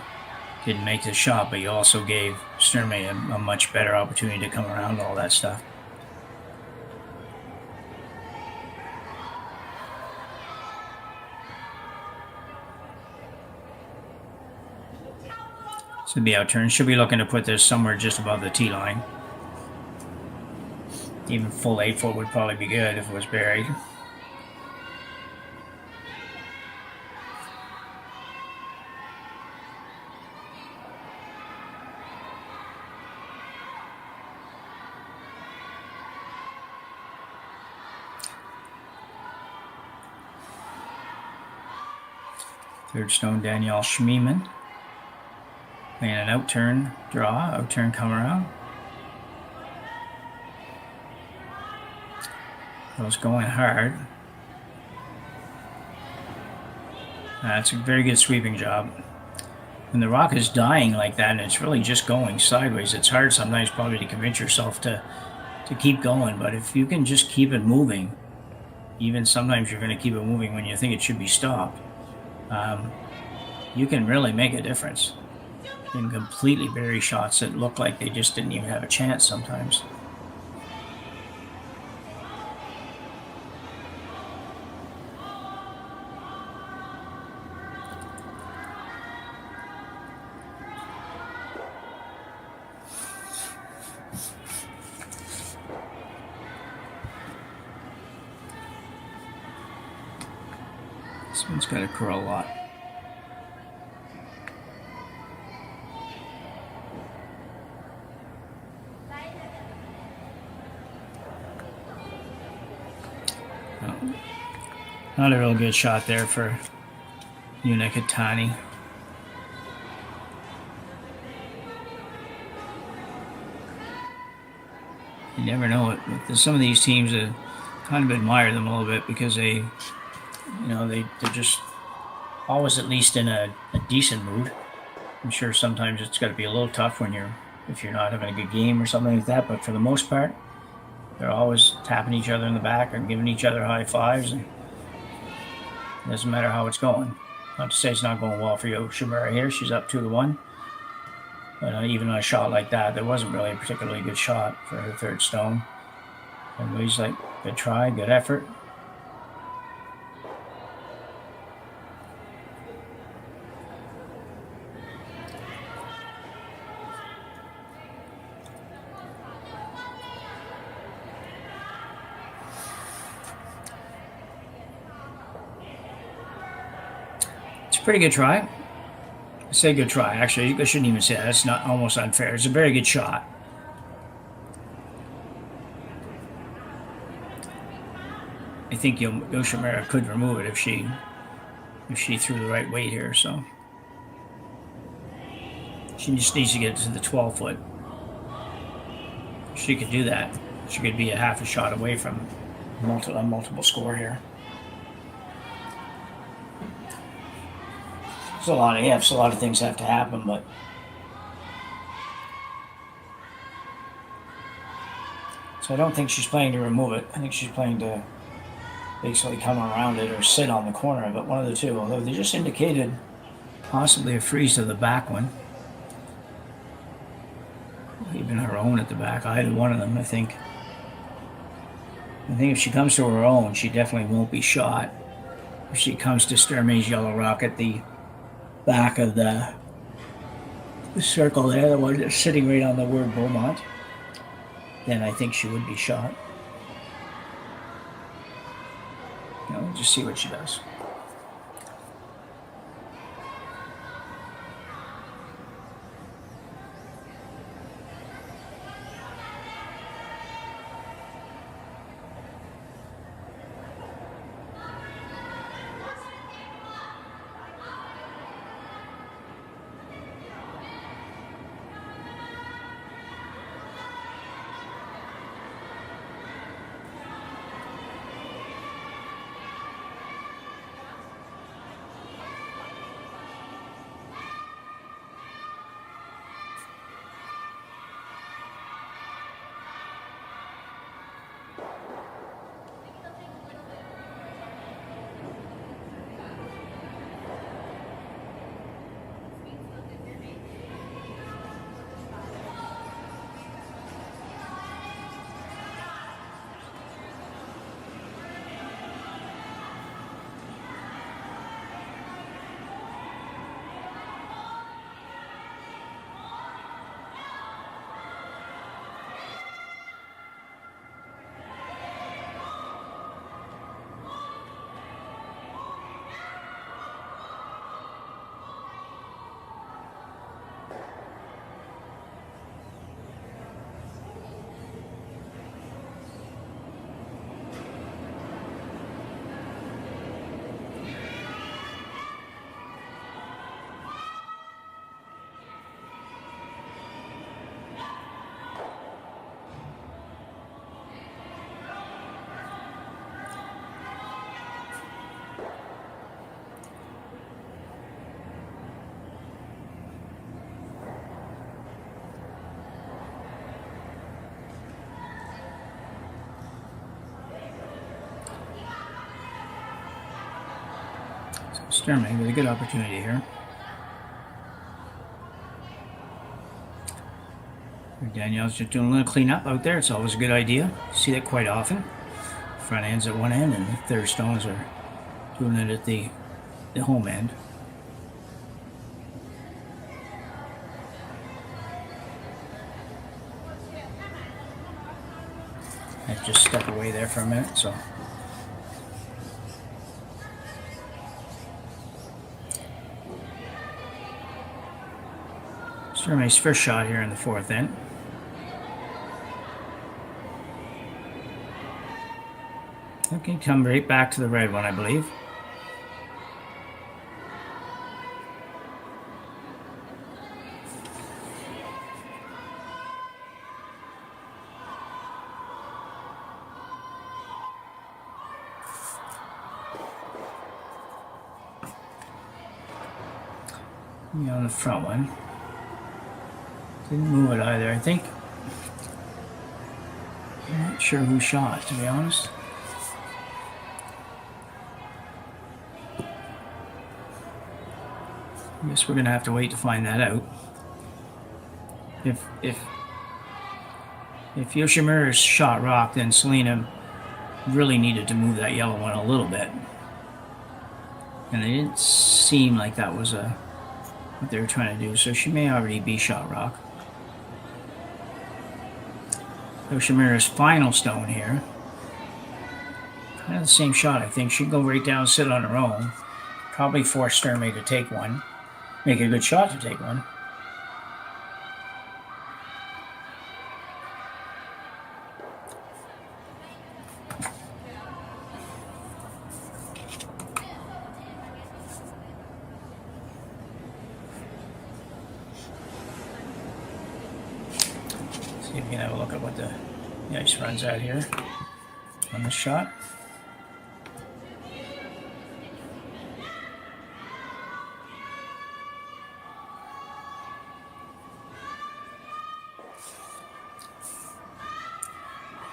didn't make the shot, but you also gave Sturmay a much better opportunity to come around all that stuff. This would be out turn. Should be looking to put this somewhere just above the tee line. Even full 8-foot would probably be good if it was buried. Third stone, Danielle Schmiemann. Playing an out turn draw, out turn come around. Girl's going hard. That's a very good sweeping job. When the rock is dying like that and it's really just going sideways, it's hard sometimes probably to convince yourself to keep going. But if you can just keep it moving, even sometimes you're going to keep it moving when you think it should be stopped, you can really make a difference. You can completely bury shots that look like they just didn't even have a chance sometimes. This one's got to curl a lot. Not a real good shot there for Yuna Katani. You never know it. Some of these teams, I kind of admire them a little bit because they're just always at least in a decent mood. I'm sure sometimes it's got to be a little tough if you're not having a good game or something like that, but for the most part, they're always tapping each other in the back or giving each other high fives. And it doesn't matter how it's going. Not to say it's not going well for Yoshimura here. She's up 2-1. But even on a shot like that, there wasn't really a particularly good shot for her third stone. And he's like, good try, good effort. Pretty good try. I say good try. Actually, I shouldn't even say that. That's not almost unfair. It's a very good shot. I think Yoshimura could remove it if she threw the right weight here. So she just needs to get to the 12-foot. She could do that. She could be a half a shot away from a multiple score here. There's a lot of ifs, a lot of things have to happen, but so I don't think she's playing to remove it. I think she's playing to basically come around it or sit on the corner of it, one of the two, although they just indicated possibly a freeze to the back one. Even her own at the back, either one of them, I think, I think if she comes to her own, she definitely won't be shot. If she comes to Sturmay's yellow rock at the back of the circle there, the one that's sitting right on the word Beaumont, then I think she would be shot. We'll just see what she does. Sturmay with a good opportunity here. Danielle's just doing a little cleanup out there. It's always a good idea. See that quite often. Front end's at one end and the third stones are doing it at the home end. I just step away there for a minute, so. Sturmay's first shot here in the fourth end. Okay, come right back to the red one, I believe. On the front one. Didn't move it either, I think. I'm not sure who shot, to be honest. I guess we're gonna have to wait to find that out. If Yoshimura's shot rock, then Selena really needed to move that yellow one a little bit. And it didn't seem like that was what they were trying to do, so she may already be shot rock. Yoshimura's final stone here. Kind of the same shot, I think. She'd go right down, sit on her own. Probably force Sturmay to take one. Make a good shot to take one. See if we can have a look at what the ice runs out here on the shot.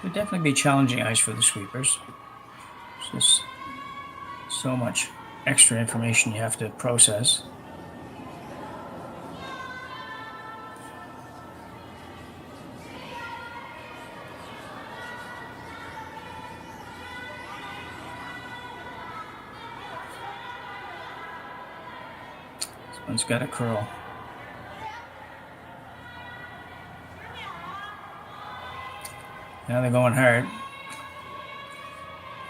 Would definitely be challenging ice for the sweepers. There's just so much extra information you have to process. One's got a curl. Now they're going hard.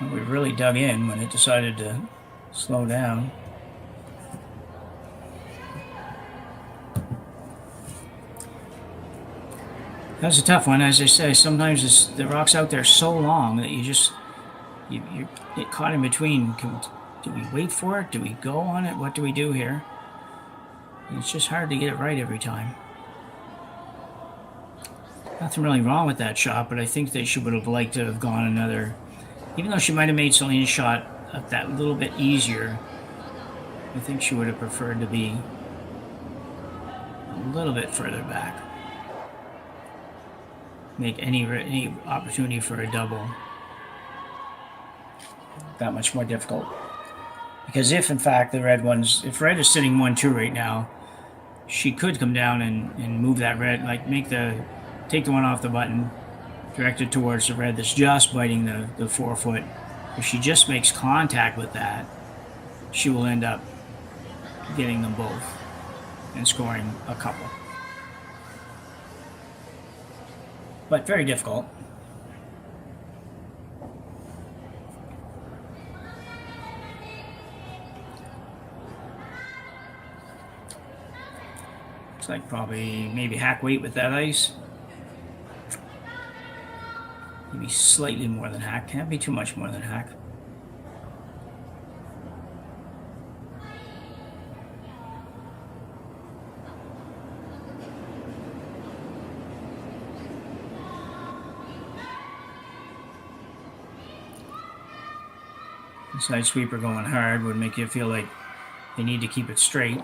We really dug in when it decided to slow down. That's a tough one. As I say, sometimes the rock's out there so long that you get caught in between. Do we wait for it? Do we go on it? What do we do here? It's just hard to get it right every time. Nothing really wrong with that shot, but I think that she would have liked to have gone another. Even though she might have made Selena's shot that little bit easier, I think she would have preferred to be a little bit further back. Make any opportunity for a double that much more difficult. Because if, in fact, if red is sitting 1-2 right now, she could come down and move that red, like take the one off the button, direct it towards the red that's just biting the forefoot. If she just makes contact with that, she will end up getting them both and scoring a couple. But very difficult. Looks like probably maybe hack weight with that ice. Maybe slightly more than hack. Can't be too much more than hack. Side sweeper going hard would make you feel like they need to keep it straight.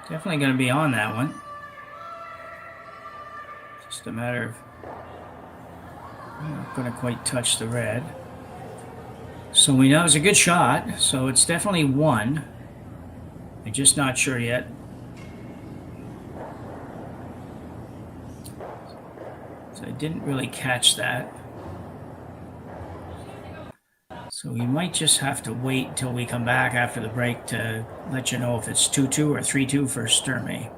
Definitely going to be on that one. Just a matter of not going to quite touch the red. So we know it's a good shot, so it's definitely one. I'm just not sure yet. I didn't really catch that. So we might just have to wait until we come back after the break to let you know if it's 2-2 or 3-2 for Sturmay.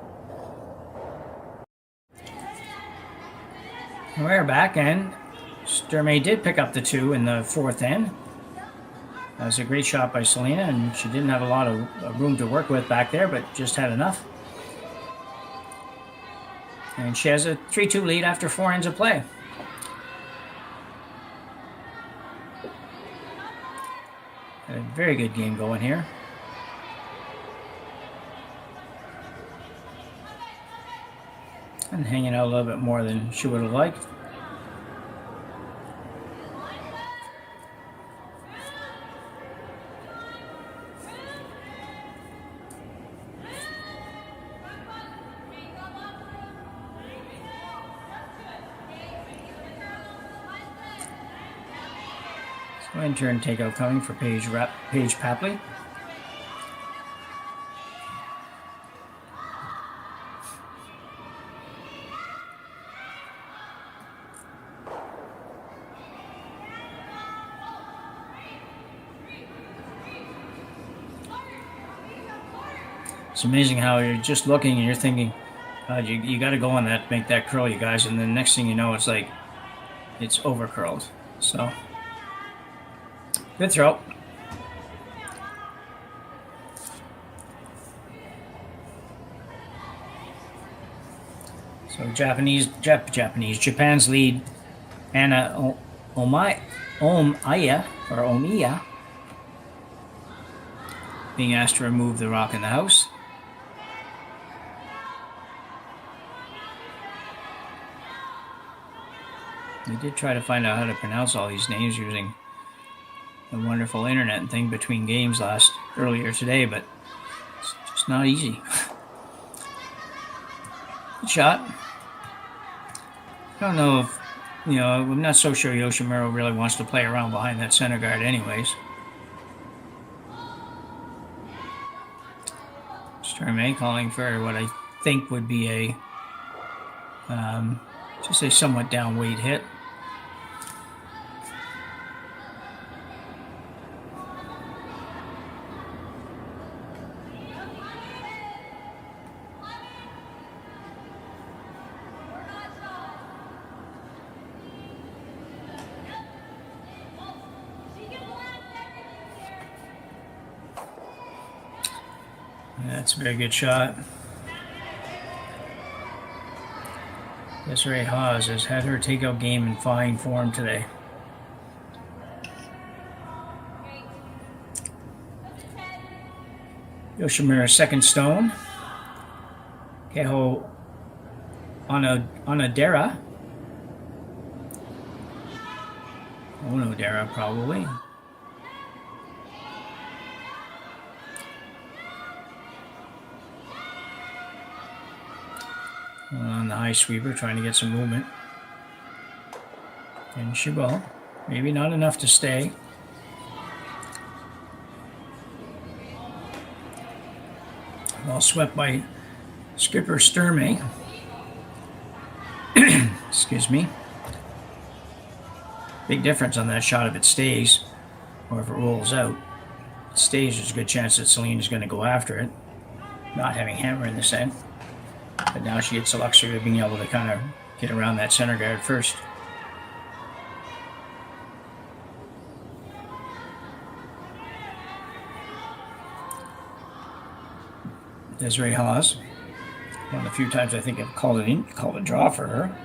We're back, and Sturmay did pick up the 2 in the fourth end. That was a great shot by Selena, and she didn't have a lot of room to work with back there, but just had enough. And she has a 3-2 lead after 4 ends of play. A very good game going here. And hanging out a little bit more than she would have liked. Turn takeout coming for Paige Papley. It's amazing how you're just looking and you're thinking, you got to go on that, make that curl, you guys, and then next thing you know, it's like it's over curled. So. Good throw. So Japan's lead, Anna Omiya, being asked to remove the rock in the house. We did try to find out how to pronounce all these names using a wonderful internet thing between games earlier today, but it's just not easy. Good shot. I don't know if, I'm not so sure Yoshimura really wants to play around behind that center guard anyways. Sturmay calling for what I think would be just a somewhat down weight hit. That's a very good shot. Desiree Haas has had her takeout game in fine form today. Yoshimura second stone. Keho Onodera. Onodera, probably. On the high sweeper, trying to get some movement. And she will. Maybe not enough to stay. Well swept by skipper Sturmay. Excuse me. Big difference on that shot if it stays or if it rolls out. If it stays, there's a good chance that Selena's going to go after it, not having hammer in the set. But now she gets the luxury of being able to kind of get around that center guard first. Desiree Haas. One of the few times I think I've called a draw for her.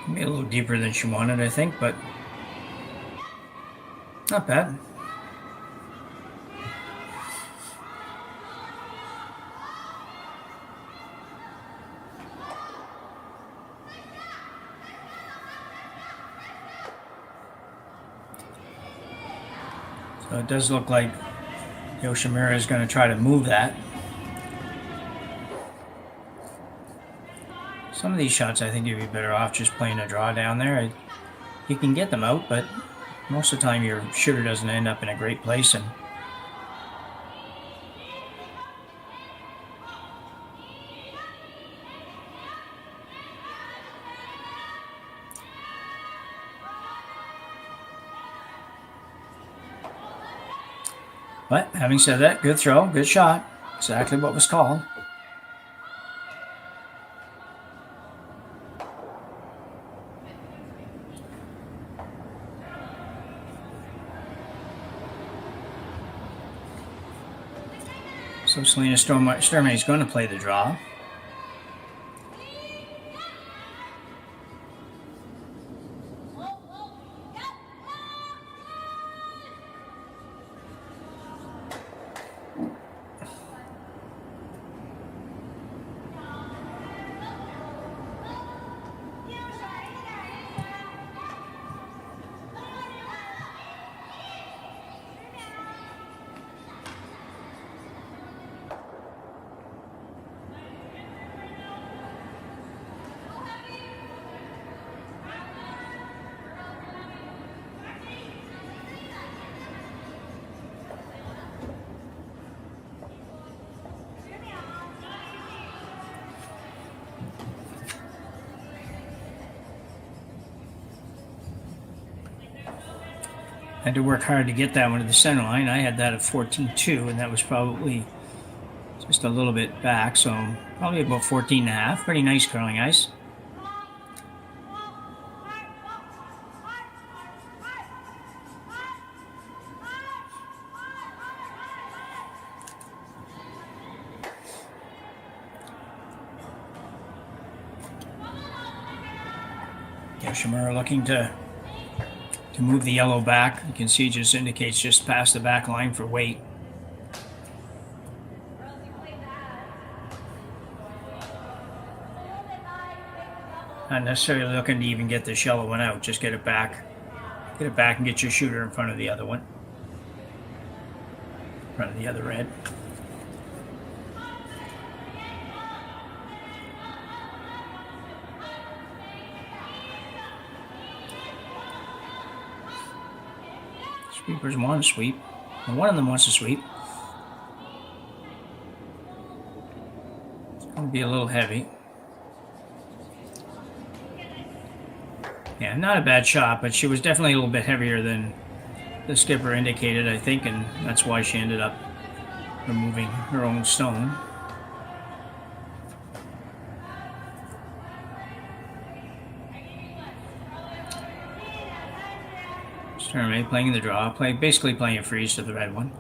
Maybe a little deeper than she wanted, I think, but not bad. So it does look like Yoshimura is going to try to move that. Some of these shots I think you'd be better off just playing a draw down there. You can get them out, but most of the time your shooter doesn't end up in a great place. And but having said that, good throw, good shot. Exactly what was called. So Selena Sturmay is going to play the draw. Had to work hard to get that one to the center line. I had that at 14-2, and that was probably just a little bit back, so probably about 14.5. Pretty nice curling ice. Yoshimura looking to move the yellow back. You can see it just indicates just past the back line for weight. Not necessarily looking to even get this yellow one out, just get it back. Get it back and get your shooter in front of the other one. In front of the other red. Sweepers want to sweep. And one of them wants to sweep. It's going to be a little heavy. Yeah, not a bad shot, but she was definitely a little bit heavier than the skipper indicated, I think, and that's why she ended up removing her own stone. Sturmay playing the draw, basically playing a freeze to the red one.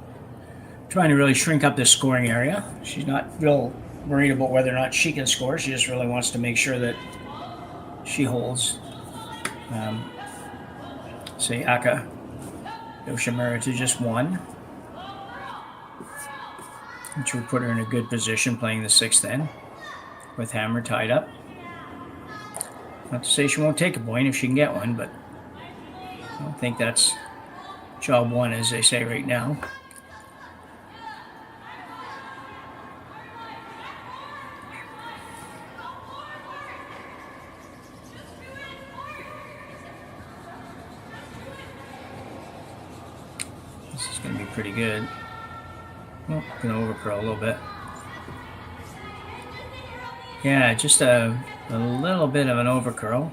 Trying to really shrink up this scoring area. She's not real worried about whether or not she can score. She just really wants to make sure that she holds Sayaka Yoshimura to just 1, which would put her in a good position playing the 6th then, with hammer tied up. Not to say she won't take a point if she can get one, but I don't think that's job 1, as they say right now. This is going to be pretty good. Oh, going to overcurl a little bit. Yeah, just a little bit of an overcurl.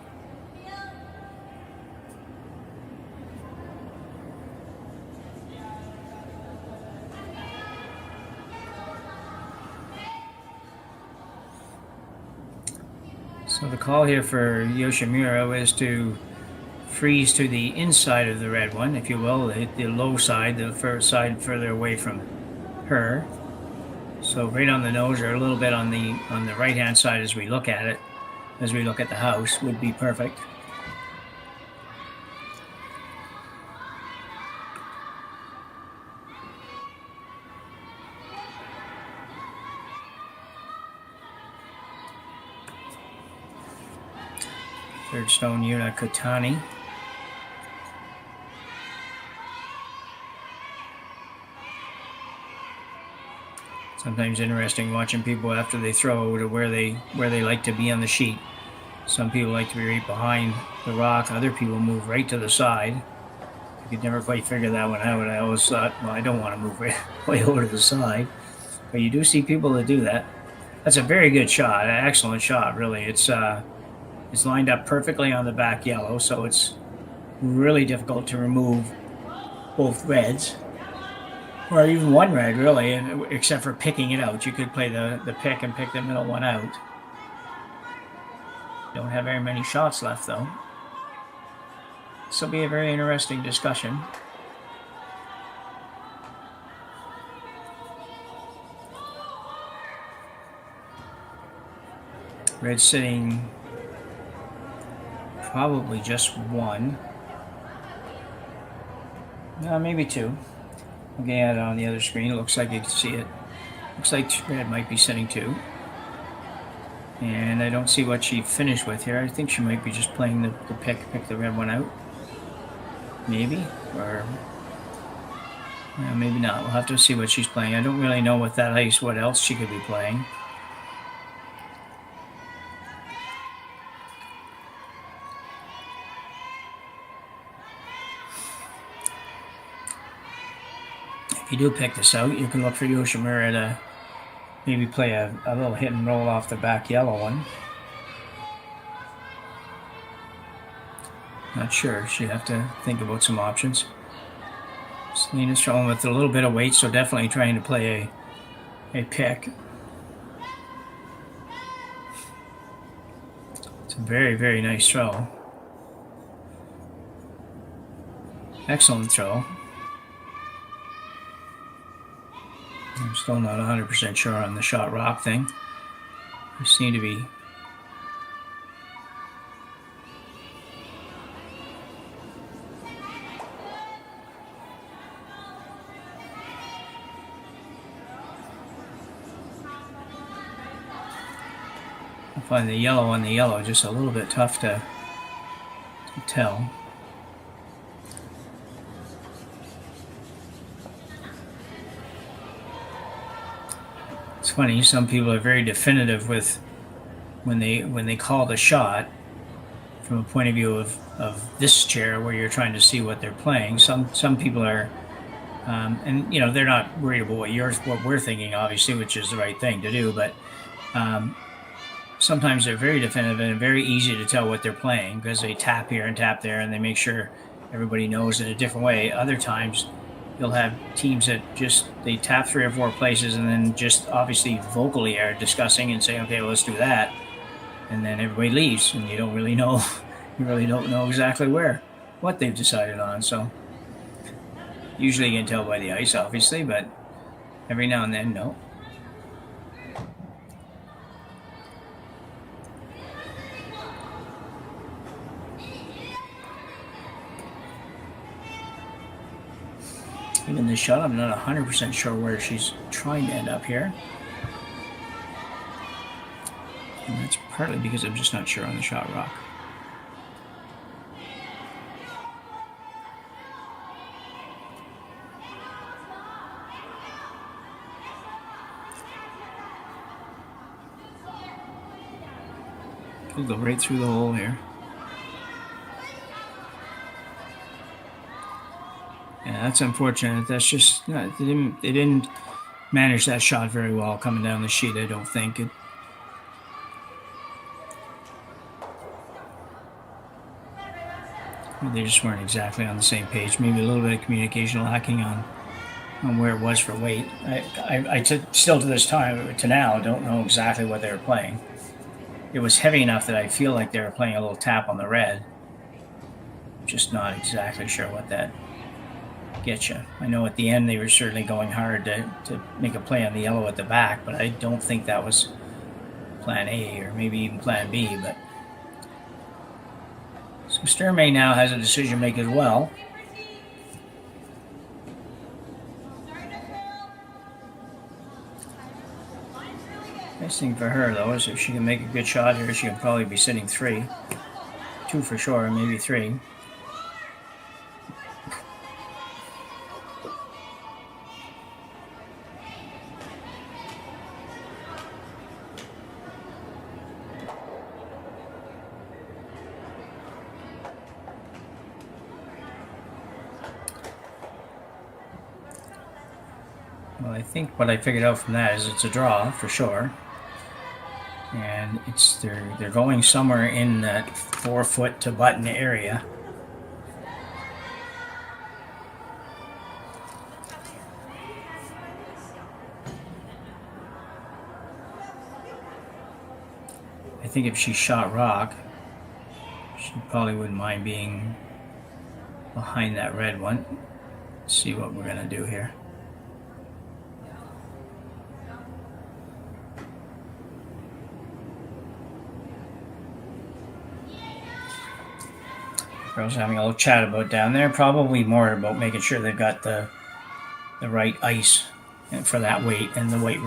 So the call here for Yoshimura is to freeze to the inside of the red one, if you will, hit the low side, the first side further away from her. So right on the nose, or a little bit on the right hand side as we look at it, as we look at the house, would be perfect. Third stone, Yuna Kotani. Sometimes interesting watching people after they throw to where they like to be on the sheet. Some people like to be right behind the rock. Other people move right to the side. I could never quite figure that one out. I always thought, well, I don't want to move way over to the side. But you do see people that do that. That's a very good shot. An excellent shot, really. It's lined up perfectly on the back yellow, so it's really difficult to remove both reds. Or even one red, really, except for picking it out. You could play the pick and pick the middle one out. Don't have very many shots left, though. This will be a very interesting discussion. Red sitting probably just 1. No, maybe 2. Looking at it on the other screen, it looks like you can see it. Looks like red might be sitting 2. And I don't see what she finished with here. I think she might be just playing the pick the red one out. Maybe. Or maybe not. We'll have to see what she's playing. I don't really know with that ice what else she could be playing. If you do pick this out, you can look for Yoshimura to maybe play a little hit and roll off the back yellow one. Not sure. She'd have to think about some options. Selena's throwing with a little bit of weight, so definitely trying to play a pick. It's a very, very nice throw. Excellent throw. I'm still not 100% sure on the shot rock thing. They seem to be I find the yellow on the yellow just a little bit tough to tell. It's funny, some people are very definitive with when they call the shot from a point of view of this chair where you're trying to see what they're playing. Some people are and you know, they're not worried about what we're thinking, obviously, which is the right thing to do, but sometimes they're very definitive and very easy to tell what they're playing because they tap here and tap there and they make sure everybody knows in a different way. Other times you'll have teams that just they tap 3 or 4 places and then just obviously vocally are discussing and saying, okay, well, let's do that, and then everybody leaves and you don't really know exactly what they've decided on. So Usually you can tell by the ice, obviously, but every now and then, no. Even this shot, I'm not 100% sure where she's trying to end up here. And that's partly because I'm just not sure on the shot rock. We'll go right through the hole here. Yeah, that's unfortunate. That's just they didn't manage that shot very well coming down the sheet. I don't think it. They just weren't exactly on the same page. Maybe a little bit of communication lacking on where it was for weight. I still to this time to now don't know exactly what they were playing. It was heavy enough that I feel like they were playing a little tap on the red. Just not exactly sure what that gets you. I know at the end they were certainly going hard to make a play on the yellow at the back, but I don't think that was plan A or maybe even plan B. But so Sturmay now has a decision to make as well. Nice thing for her, though, is if she can make a good shot here, she can probably be sitting 3. 2 for sure, maybe 3. Well, I think what I figured out from that is it's a draw for sure. And they're going somewhere in that 4 foot to button area. I think if she shot rock, she probably wouldn't mind being behind that red one. Let's see what we're gonna do here. Girls having a little chat about down there, probably more about making sure they've got the right ice for that weight and the weight.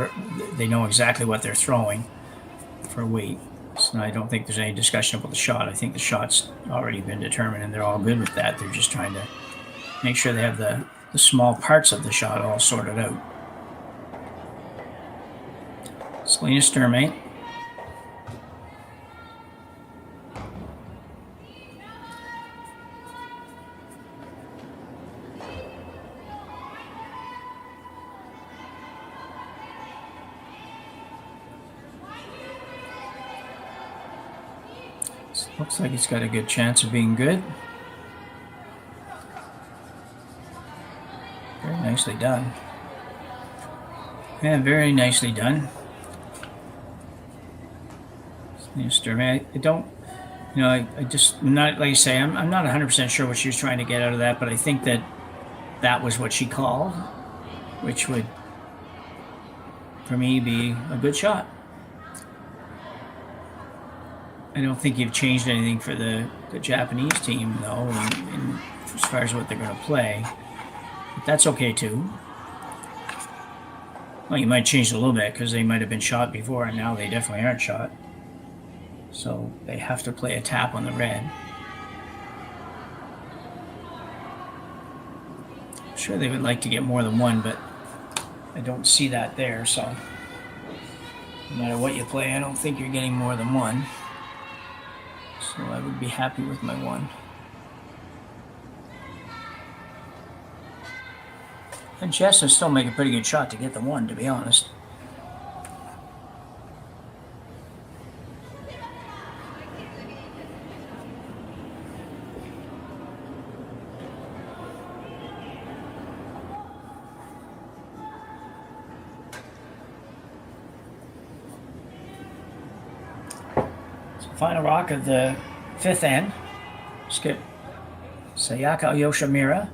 They know exactly what they're throwing for weight. So I don't think there's any discussion about the shot. I think the shot's already been determined and they're all good with that. They're just trying to make sure they have the small parts of the shot all sorted out. Selena Sturmay. Looks like it's got a good chance of being good. Very nicely done. Yeah, very nicely done. Sturmay, I don't, I just, not, like you say, I'm not 100% sure what she was trying to get out of that, but I think that was what she called, which would, for me, be a good shot. I don't think you've changed anything for the Japanese team, though, as far as what they're going to play. But that's okay, too. Well, you might change it a little bit, because they might have been shot before, and now they definitely aren't shot. So they have to play a tap on the red. I'm sure they would like to get more than one, but I don't see that there, so no matter what you play, I don't think you're getting more than one. So I would be happy with my 1. And Jess will still make a pretty good shot to get the 1, to be honest. Final rock of the 5th end. Skip Sayaka Yoshimura.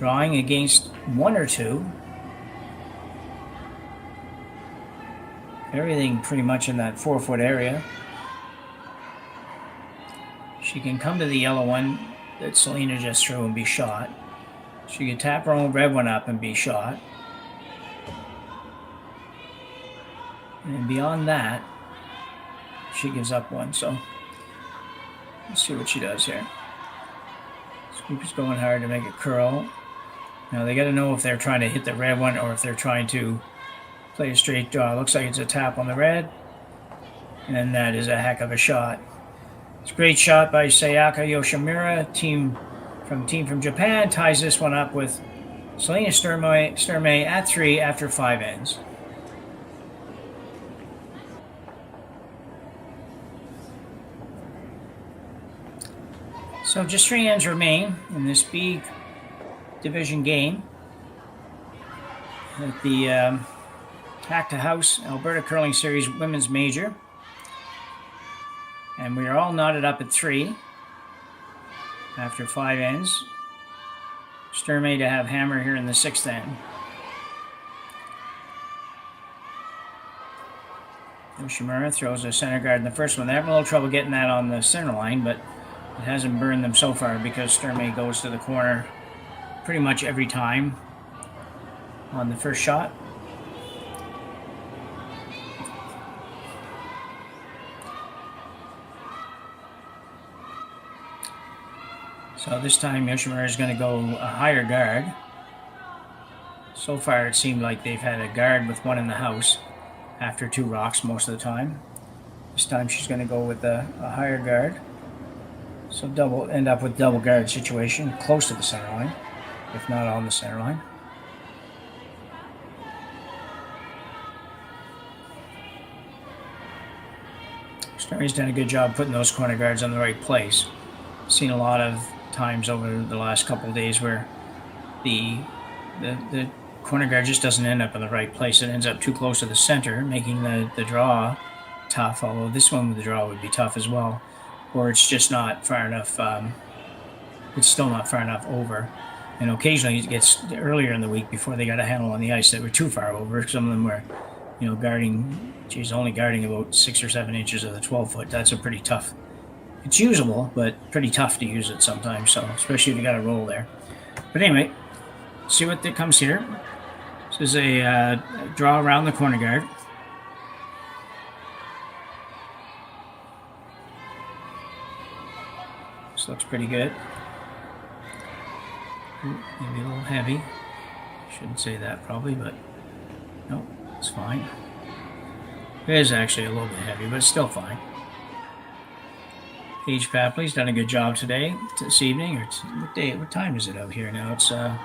drawing against one or two. Everything pretty much in that 4-foot area. She can come to the yellow one that Selena just threw and be shot. She can tap her own red one up and be shot. And beyond that, she gives up one. So let's see what she does here. Sweeper's going hard to make it curl. Now they got to know if they're trying to hit the red one or if they're trying to play a straight draw. Looks like it's a tap on the red. And that is a heck of a shot. It's a great shot by Sayaka Yoshimura, team from Japan. Ties this one up with Selena Sturmay at 3 after 5 ends. So just 3 ends remain in this B division game at the Hack2House Alberta Curling Series Women's Major. And we are all knotted up at 3 after 5 ends. Sturmay to have hammer here in the 6th end. Yoshimura throws a center guard in the first one. They're having a little trouble getting that on the center line, but it hasn't burned them so far because Sturmay goes to the corner pretty much every time on the first shot. So this time Yoshimura is going to go a higher guard. So far it seemed like they've had a guard with one in the house after 2 rocks most of the time. This time she's going to go with a higher guard. So end up with double guard situation close to the center line, if not on the center line. Sturmay's done a good job putting those corner guards on the right place. Seen a lot of times over the last couple of days where the corner guard just doesn't end up in the right place. It ends up too close to the center, making the draw tough, although this one with the draw would be tough as well. Or it's just not far enough, it's still not far enough over. And occasionally it gets earlier in the week before they got a handle on the ice that were too far over. Some of them were, guarding, only guarding about 6 or 7 inches of the 12-foot. That's a pretty tough. It's usable, but pretty tough to use it sometimes, so especially if you got a roll there. But anyway, see what that comes here. This is a draw around the corner guard. This looks pretty good. Ooh, maybe a little heavy. Shouldn't say that probably, but no, it's fine. It is actually a little bit heavy, but it's still fine. Paige Papley's done a good job today, this evening, or what time is it out here now? It's where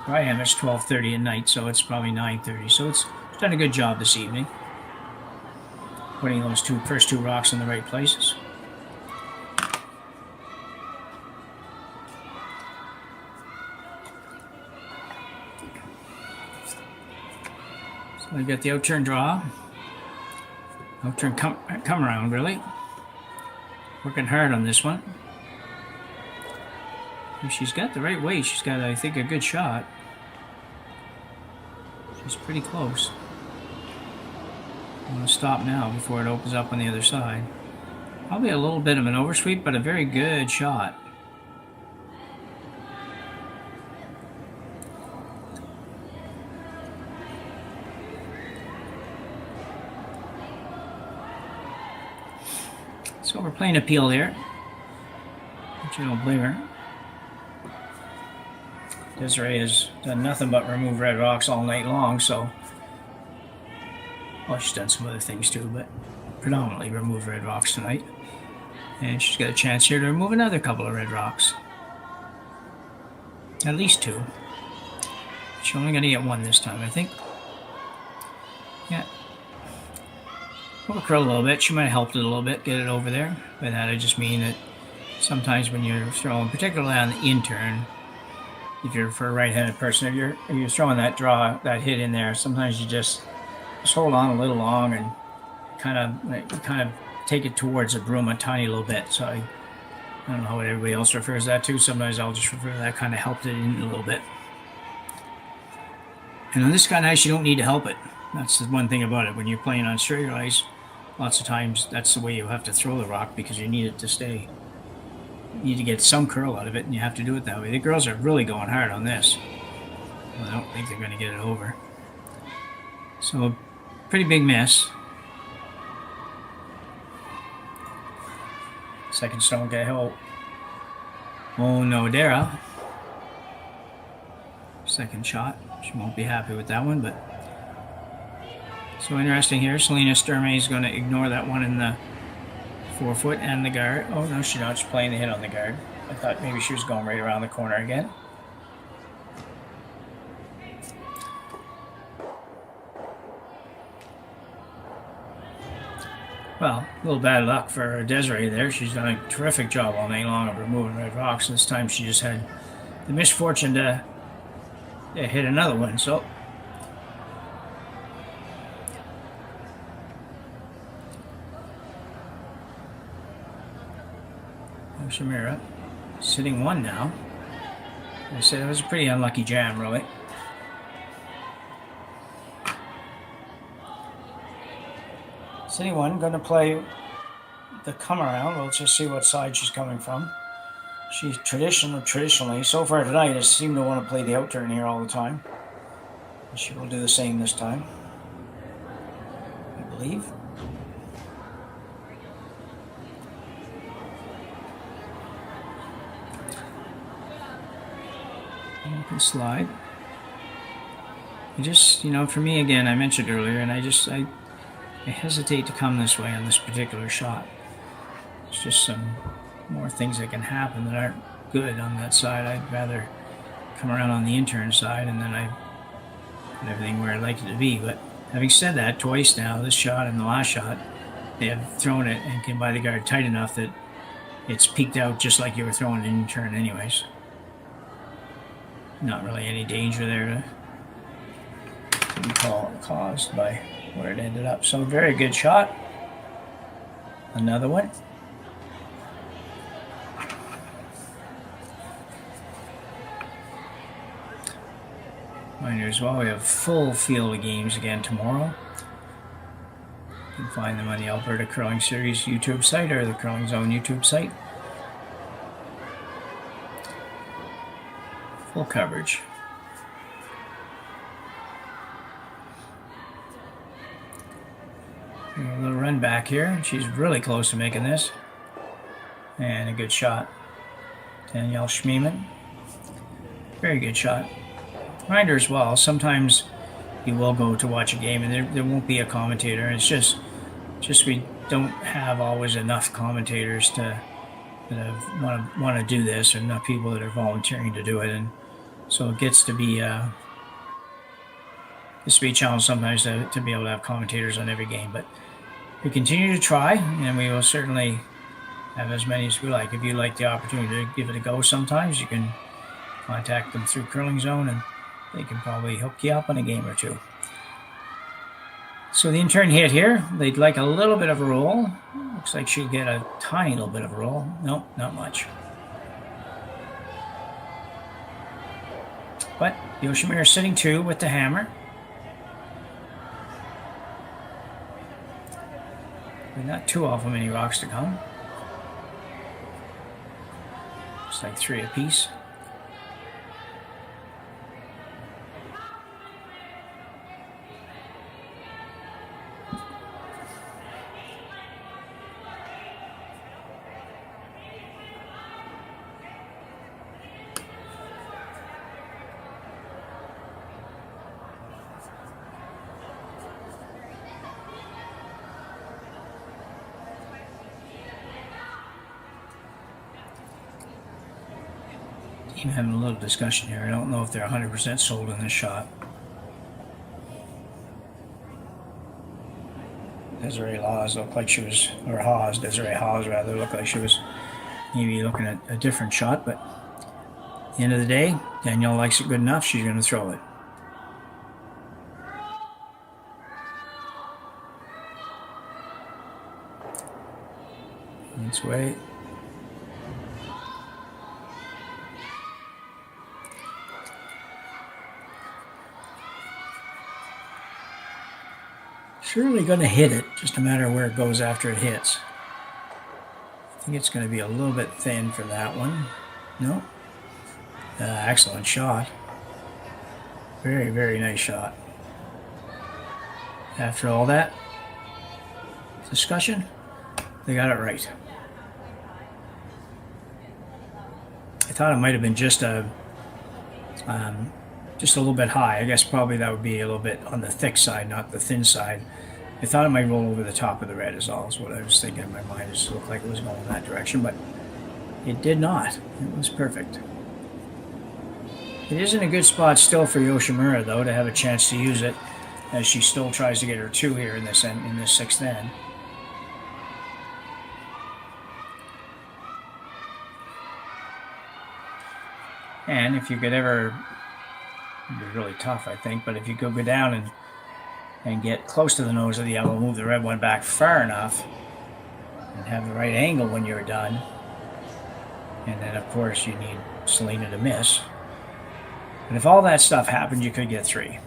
I am, it's 12:30 at night, so it's probably 9:30. So it's done a good job this evening, putting those first two rocks in the right places. So we got the outturn draw, outturn come around really. Working hard on this one. If she's got the right weight, she's got, I think, a good shot. She's pretty close. I'm going to stop now before it opens up on the other side. Probably a little bit of an oversweep, but a very good shot. So we're playing appeal here, which I don't blame her. Desiree has done nothing but remove red rocks all night long, so... Well, she's done some other things too, but predominantly remove red rocks tonight. And she's got a chance here to remove another couple of red rocks. At least 2. She's only going to get 1 this time, I think. Yeah. We'll curl a little bit. She might have helped it a little bit, get it over there. By that I just mean that sometimes when you're throwing, particularly on the in-turn, if you're for a right-handed person, if you're throwing that draw, that hit in there, sometimes you just hold on a little long and kind of take it towards the broom a tiny little bit. So I don't know how everybody else refers that to. Sometimes I'll just refer to that, kind of helped it in a little bit. And on this kind of ice, you don't need to help it. That's the one thing about it. When you're playing on straight ice, lots of times that's the way you have to throw the rock because you need it to stay. You need to get some curl out of it, and you have to do it that way. The girls are really going hard on this. Well, I don't think they're going to get it over. So, pretty big miss. Second stone get help. Oh no, Dara. Second shot. She won't be happy with that one, but so interesting here. Selena Sturmay is going to ignore that one in the forefoot and the guard. Oh no, she's not. She's playing the hit on the guard. I thought maybe she was going right around the corner again. Well, a little bad luck for Desiree there. She's done a terrific job all night long of removing red rocks. This time she just had the misfortune to hit another one. So Yoshimura sitting one now. I said it was a pretty unlucky jam, really. Sitting one, going to play the come around. We'll just see what side she's coming from. She traditionally, so far tonight, has seemed to want to play the out turn here all the time. And she will do the same this time, I believe. You can slide. You just, for me again, I mentioned earlier, and I hesitate to come this way on this particular shot. There's just some more things that can happen that aren't good on that side. I'd rather come around on the intern side, and then I put everything where I'd like it to be. But having said that, twice now, this shot and the last shot, they have thrown it and can buy the guard tight enough that it's peeked out just like you were throwing an intern anyways. Not really any danger there to be caused by where it ended up. So very good shot. Another one. Reminder as well, we have full field of games again tomorrow. You can find them on the Alberta Curling Series YouTube site or the Curling Zone YouTube site. Full coverage. A little run back here. She's really close to making this. And a good shot. Danielle Schmiemann. Very good shot. Reminder as well, sometimes you will go to watch a game and there won't be a commentator. It's just we don't have always enough commentators that want to do this, and enough people that are volunteering to do it, and so it gets to be a challenge sometimes to be able to have commentators on every game. But we continue to try, and we will certainly have as many as we like. If you like the opportunity to give it a go sometimes, you can contact them through Curling Zone, and they can probably hook you up on a game or two. So the intern hit here. They'd like a little bit of a roll. Looks like she'd get a tiny little bit of a roll. Nope, not much. But Yoshimura sitting two with the hammer. But not too awful many rocks to come. Just like three apiece. Team having a little discussion here. I don't know if they're 100% sold on this shot. Desiree Hawes looked like she was, or Desiree Hawes rather, looked like she was maybe looking at a different shot, but at the end of the day, Danielle likes it good enough, she's going to throw it. Let's wait. Surely going to hit it, just a matter of where it goes after it hits. I think it's going to be a little bit thin for that one. No. Excellent shot. Very, very nice shot. After all that discussion, they got it right. I thought it might have been just a little bit high. I guess probably that would be a little bit on the thick side, not the thin side. I thought it might roll over the top of the red is all, is what I was thinking in my mind. It just looked like it was going in that direction, but it did not. It was perfect. It is in a good spot still for Yoshimura, though, to have a chance to use it, as she still tries to get her 2 here in this sixth end. And if you could ever, it'd be really tough, I think, but if you could go down and get close to the nose of the yellow, move the red one back far enough, and have the right angle when you're done. And then, of course, you need Selena to miss. But if all that stuff happened, you could get 3.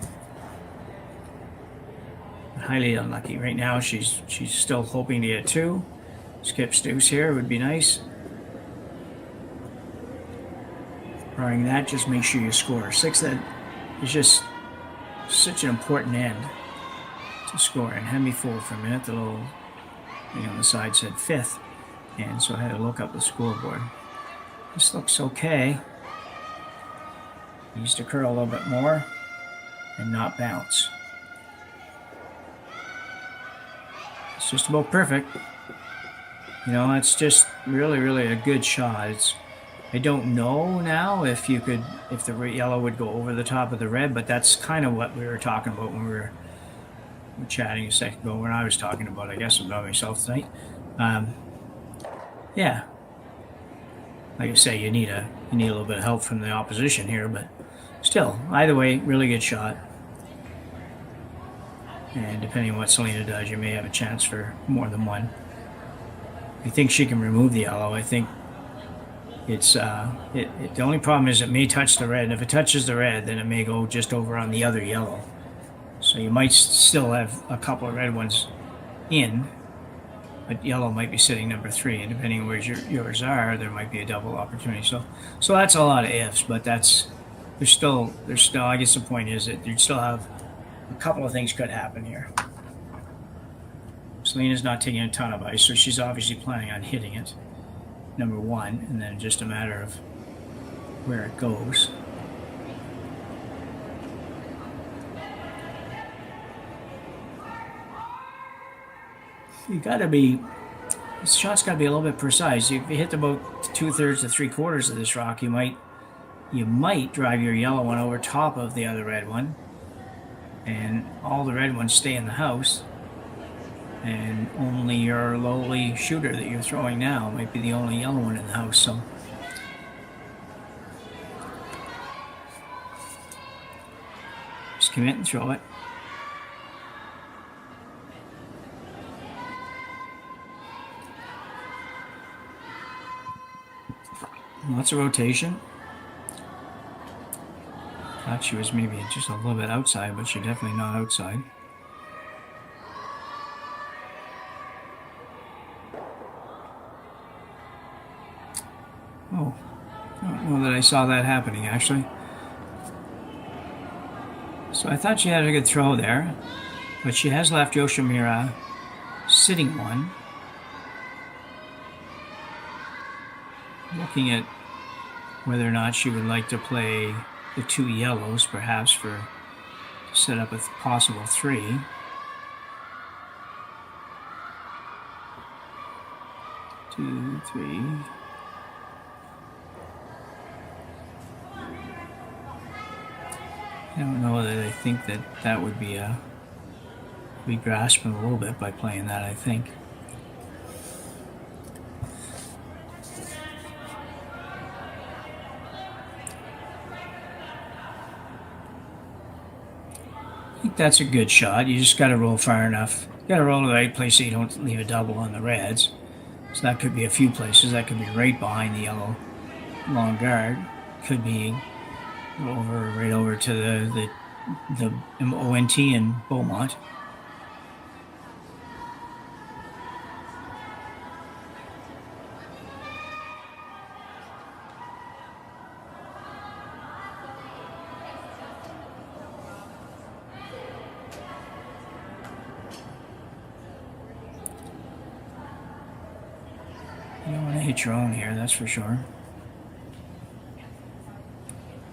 Highly unlucky. Right now, she's still hoping to get 2. Skip deuce here would be nice. Barring that, just make sure you score. 6th end is just such an important end to score. And had me forward for a minute. The little thing on the side said 5th, and so I had to look up the scoreboard. This looks okay. Needs to curl a little bit more and not bounce. It's just about perfect. You know, it's just really, really a good shot. I don't know now if the yellow would go over the top of the red, but that's kind of what we were talking about when we were chatting a second ago, when I was talking about, I guess, about myself tonight. Yeah. Like I say, you need a little bit of help from the opposition here, but still, either way, really good shot. And depending on what Selena does, you may have a chance for more than one. I think she can remove the yellow. I think it's the only problem is it may touch the red. And if it touches the red, then it may go just over on the other yellow. So you might still have a couple of red ones in, but yellow might be sitting number 3, and depending on where yours are, there might be a double opportunity. So that's a lot of ifs, but there's still. I guess the point is that you still have a couple of things could happen here. Selena's not taking a ton of ice, so she's obviously planning on hitting it, number 1, and then just a matter of where it goes. This shot's got to be a little bit precise. If you hit about 2/3 to 3/4 of this rock, you might drive your yellow one over top of the other red one, and all the red ones stay in the house, and only your lowly shooter that you're throwing now might be the only yellow one in the house. So just commit and throw it. Lots of rotation. Thought she was maybe just a little bit outside, but she's definitely not outside. Oh, I don't know that I saw that happening, actually. So I thought she had a good throw there, but she has left Yoshimura sitting one. Looking at whether or not she would like to play the 2 yellows, perhaps to set up a possible 3. Two, 3. I don't know that I think that would be grasping a little bit by playing that, I think. I think that's a good shot. You just got to roll far enough. You got to roll to the right place so you don't leave a double on the reds. So that could be a few places. That could be right behind the yellow long guard. Could be right over to the ONT in Beaumont. You don't want to hit your own here, that's for sure.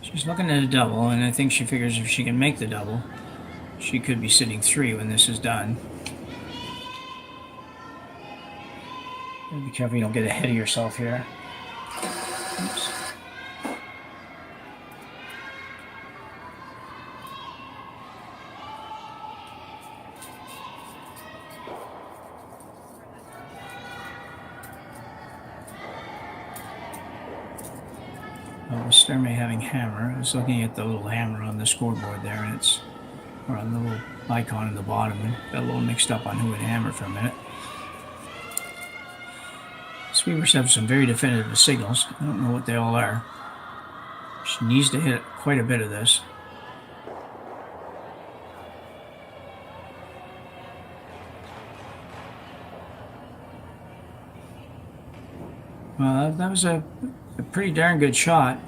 She's looking at a double, and I think she figures if she can make the double, she could be sitting 3 when this is done. Be careful you don't get ahead of yourself here. Oops. Sturmay having hammer. I was looking at the little hammer on the scoreboard there, and it's, or on the little icon in the bottom, and got a little mixed up on who would hammer for a minute. Sweepers have some very definitive signals. I don't know what they all are. She needs to hit quite a bit of this. Well, that was a pretty darn good shot.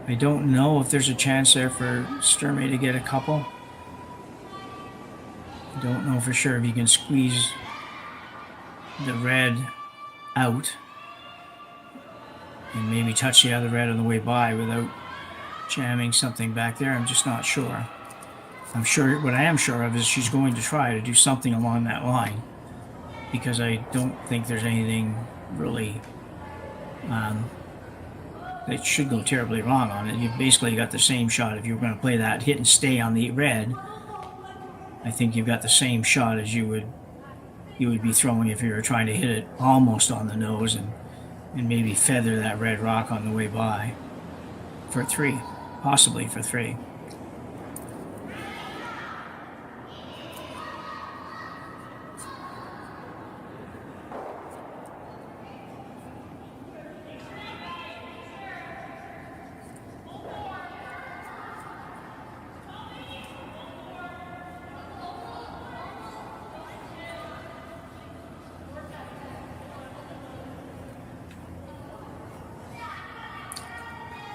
I don't know if there's a chance there for Sturmay to get a couple. I don't know for sure if you can squeeze the red out and maybe touch the other red on the way by without jamming something back there. I'm just not sure. I'm sure, what I am sure of is she's going to try to do something along that line, because I don't think there's anything really that should go terribly wrong on it. You've basically got the same shot. If you were going to play that hit and stay on the red, I think you've got the same shot as you would be throwing if you were trying to hit it almost on the nose and maybe feather that red rock on the way by for 3, possibly for 3.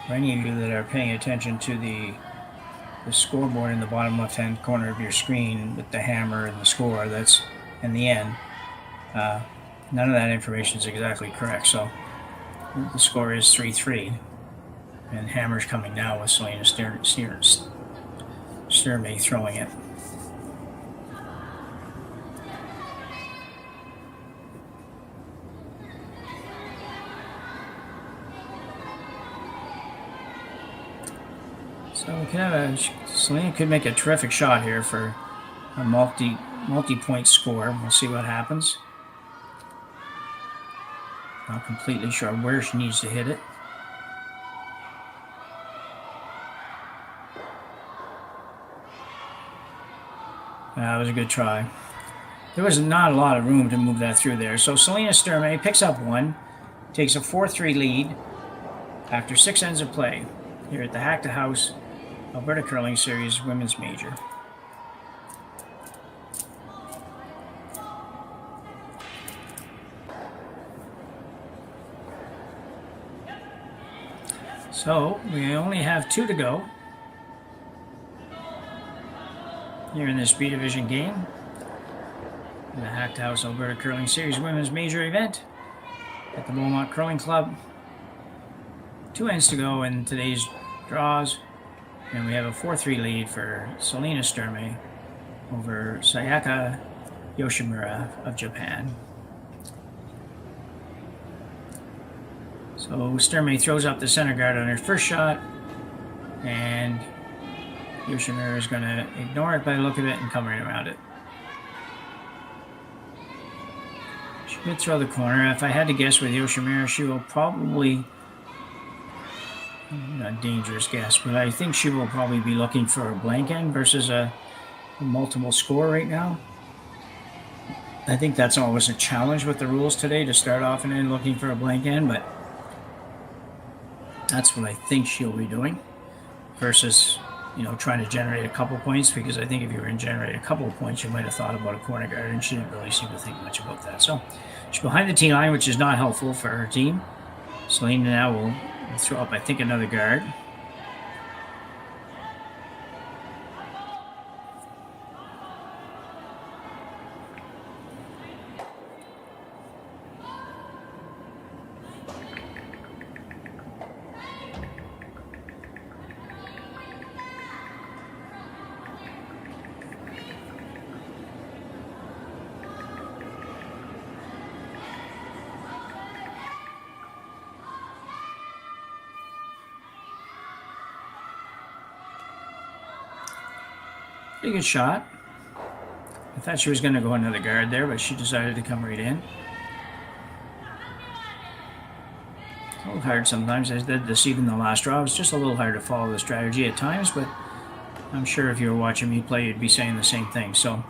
For any of you that are paying attention to the scoreboard in the bottom left-hand corner of your screen with the hammer and the score, that's in the end, none of that information is exactly correct. So the score is 3-3, and hammer's coming now with Selena Sturmay throwing it. So we can have Selena could make a terrific shot here for a multi-point score. We'll see what happens. Not completely sure where she needs to hit it. That was a good try. There was not a lot of room to move that through there. So Selena Sturmay picks up 1, takes a 4-3 lead after 6 ends of play here at the Hack2House Alberta Curling Series Women's Major. So we only have 2 to go here in this B Division game, in the Hack2House Alberta Curling Series Women's Major event at the Beaumont Curling Club. 2 ends to go in today's draws, and we have a 4-3 lead for Selena Sturmay over Sayaka Yoshimura of Japan. So Sturmay throws up the center guard on her first shot, and Yoshimura is going to ignore it by the look of it and come right around it. She could throw the corner. If I had to guess with Yoshimura, she will probably, not a dangerous guess, but I think she will probably be looking for a blank end versus a multiple score right now. I think that's always a challenge with the rules today, to start off and end looking for a blank end, but that's what I think she'll be doing versus, trying to generate a couple points, because I think if you were going to generate a couple of points, you might have thought about a corner guard, and she didn't really seem to think much about that. So she's behind the tee line, which is not helpful for her team. Selena now will throw up, I think, another guard. Pretty good shot. I thought she was going to go another guard there, but she decided to come right in. It's a little hard sometimes. I did this even the last draw. It was just a little hard to follow the strategy at times, but I'm sure if you were watching me play, you'd be saying the same thing. So,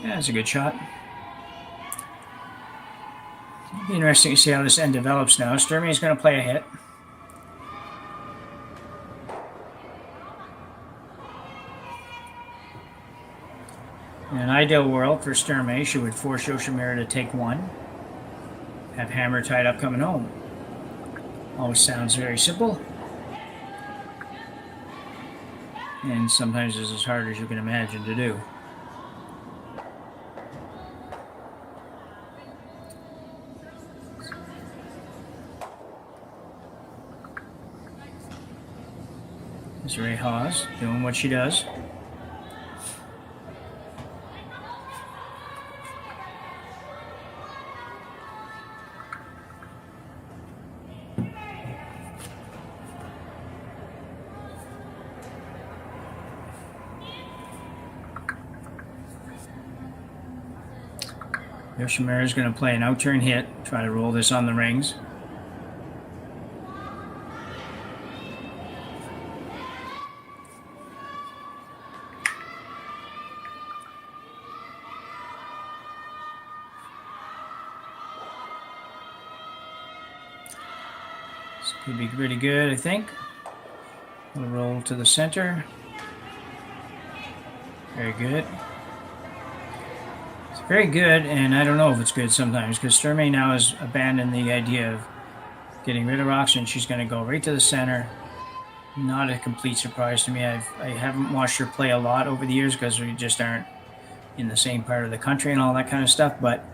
yeah, it's a good shot. It'll be interesting to see how this end develops now. Sturmay is going to play a hit. In an ideal world for Sturmay, she would force Yoshimura to take one. Have hammer tied up coming home. Always sounds very simple. And sometimes it's as hard as you can imagine to do. This is Ray Hawes doing what she does. Yoshimura is going to play an out-turn hit, try to roll this on the rings. This could be pretty good, I think. We'll roll to the center. Very good. Very good, and I don't know if it's good sometimes because Sturmay now has abandoned the idea of getting rid of rocks, and she's going to go right to the center. Not a complete surprise to me. I haven't watched her play a lot over the years because we just aren't in the same part of the country and all that kind of stuff, but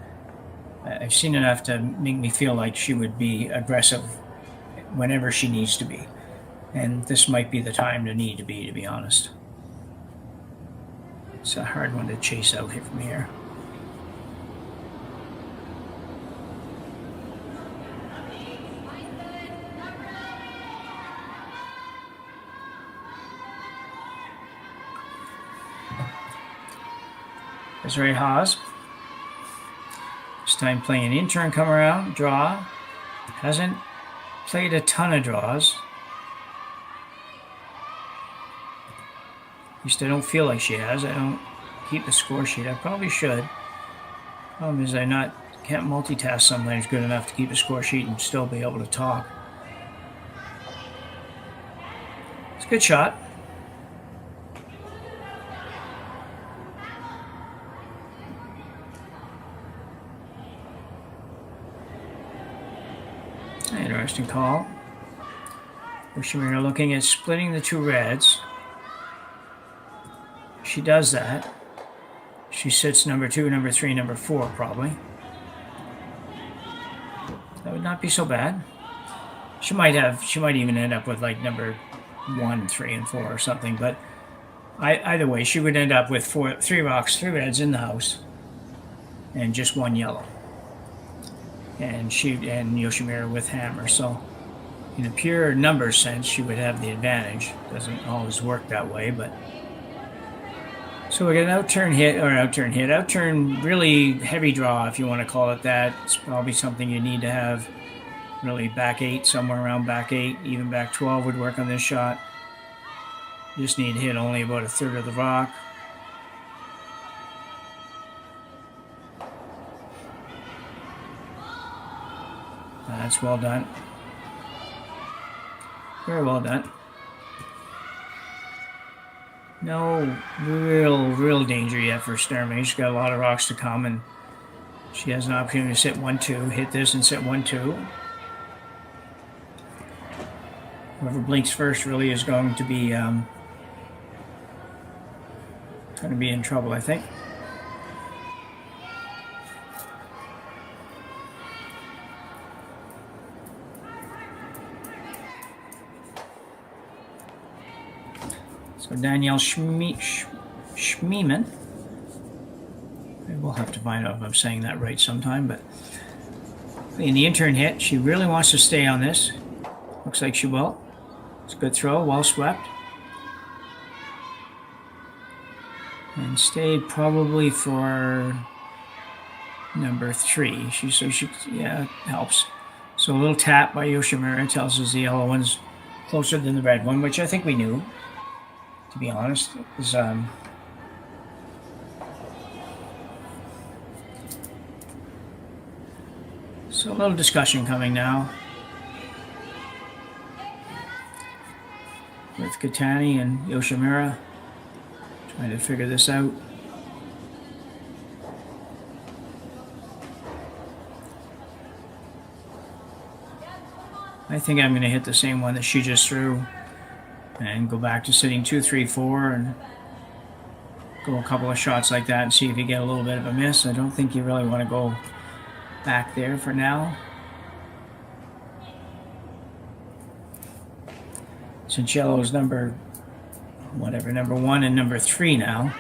I've seen enough to make me feel like she would be aggressive whenever she needs to be. And this might be the time to need to be honest. It's a hard one to chase out here from here. There's Ray Hawes. This time playing an in-turn come around, draw. Hasn't played a ton of draws. At least I don't feel like she has. I don't keep the score sheet. I probably should. Problem is I can't multitask sometimes good enough to keep a score sheet and still be able to talk. It's a good shot. Interesting call. Yoshimura looking at splitting the two reds. She does that. She sits number 2, number 3, number 4 probably. That would not be so bad. She might even end up with like number 1, 3, and 4 or something, but either way, she would end up with 3 rocks, 3 reds in the house, and just 1 yellow. And Yoshimura with hammer. So in a pure number sense, she would have the advantage. Doesn't always work that way, but so we get an outturn really heavy draw, if you want to call it that. It's probably something you need to have really back 8, somewhere around back 8, even back 12 would work on this shot. You just need to hit only about 1/3 of the rock. That's well done. Very well done. No real danger yet for Sturmay. She's got a lot of rocks to come, and she has an opportunity to sit 1-2, hit this and sit 1-2. Whoever blinks first really is going to be in trouble, I think. So Danielle Schmeeman. We'll have to find out if I'm saying that right sometime, but in the intern hit, she really wants to stay on this. Looks like she will. It's a good throw, well swept. And stayed probably for number 3. Yeah, helps. So a little tap by Yoshimura tells us the yellow one's closer than the red one, which I think we knew, to be honest. It was, so a little discussion coming now with Katani and Yoshimura trying to figure this out. I think I'm going to hit the same one that she just threw and go back to sitting 2, 3, 4 and go a couple of shots like that and see if you get a little bit of a miss. I don't think you really want to go back there for now. Since yellow is number 1 and number 3 now,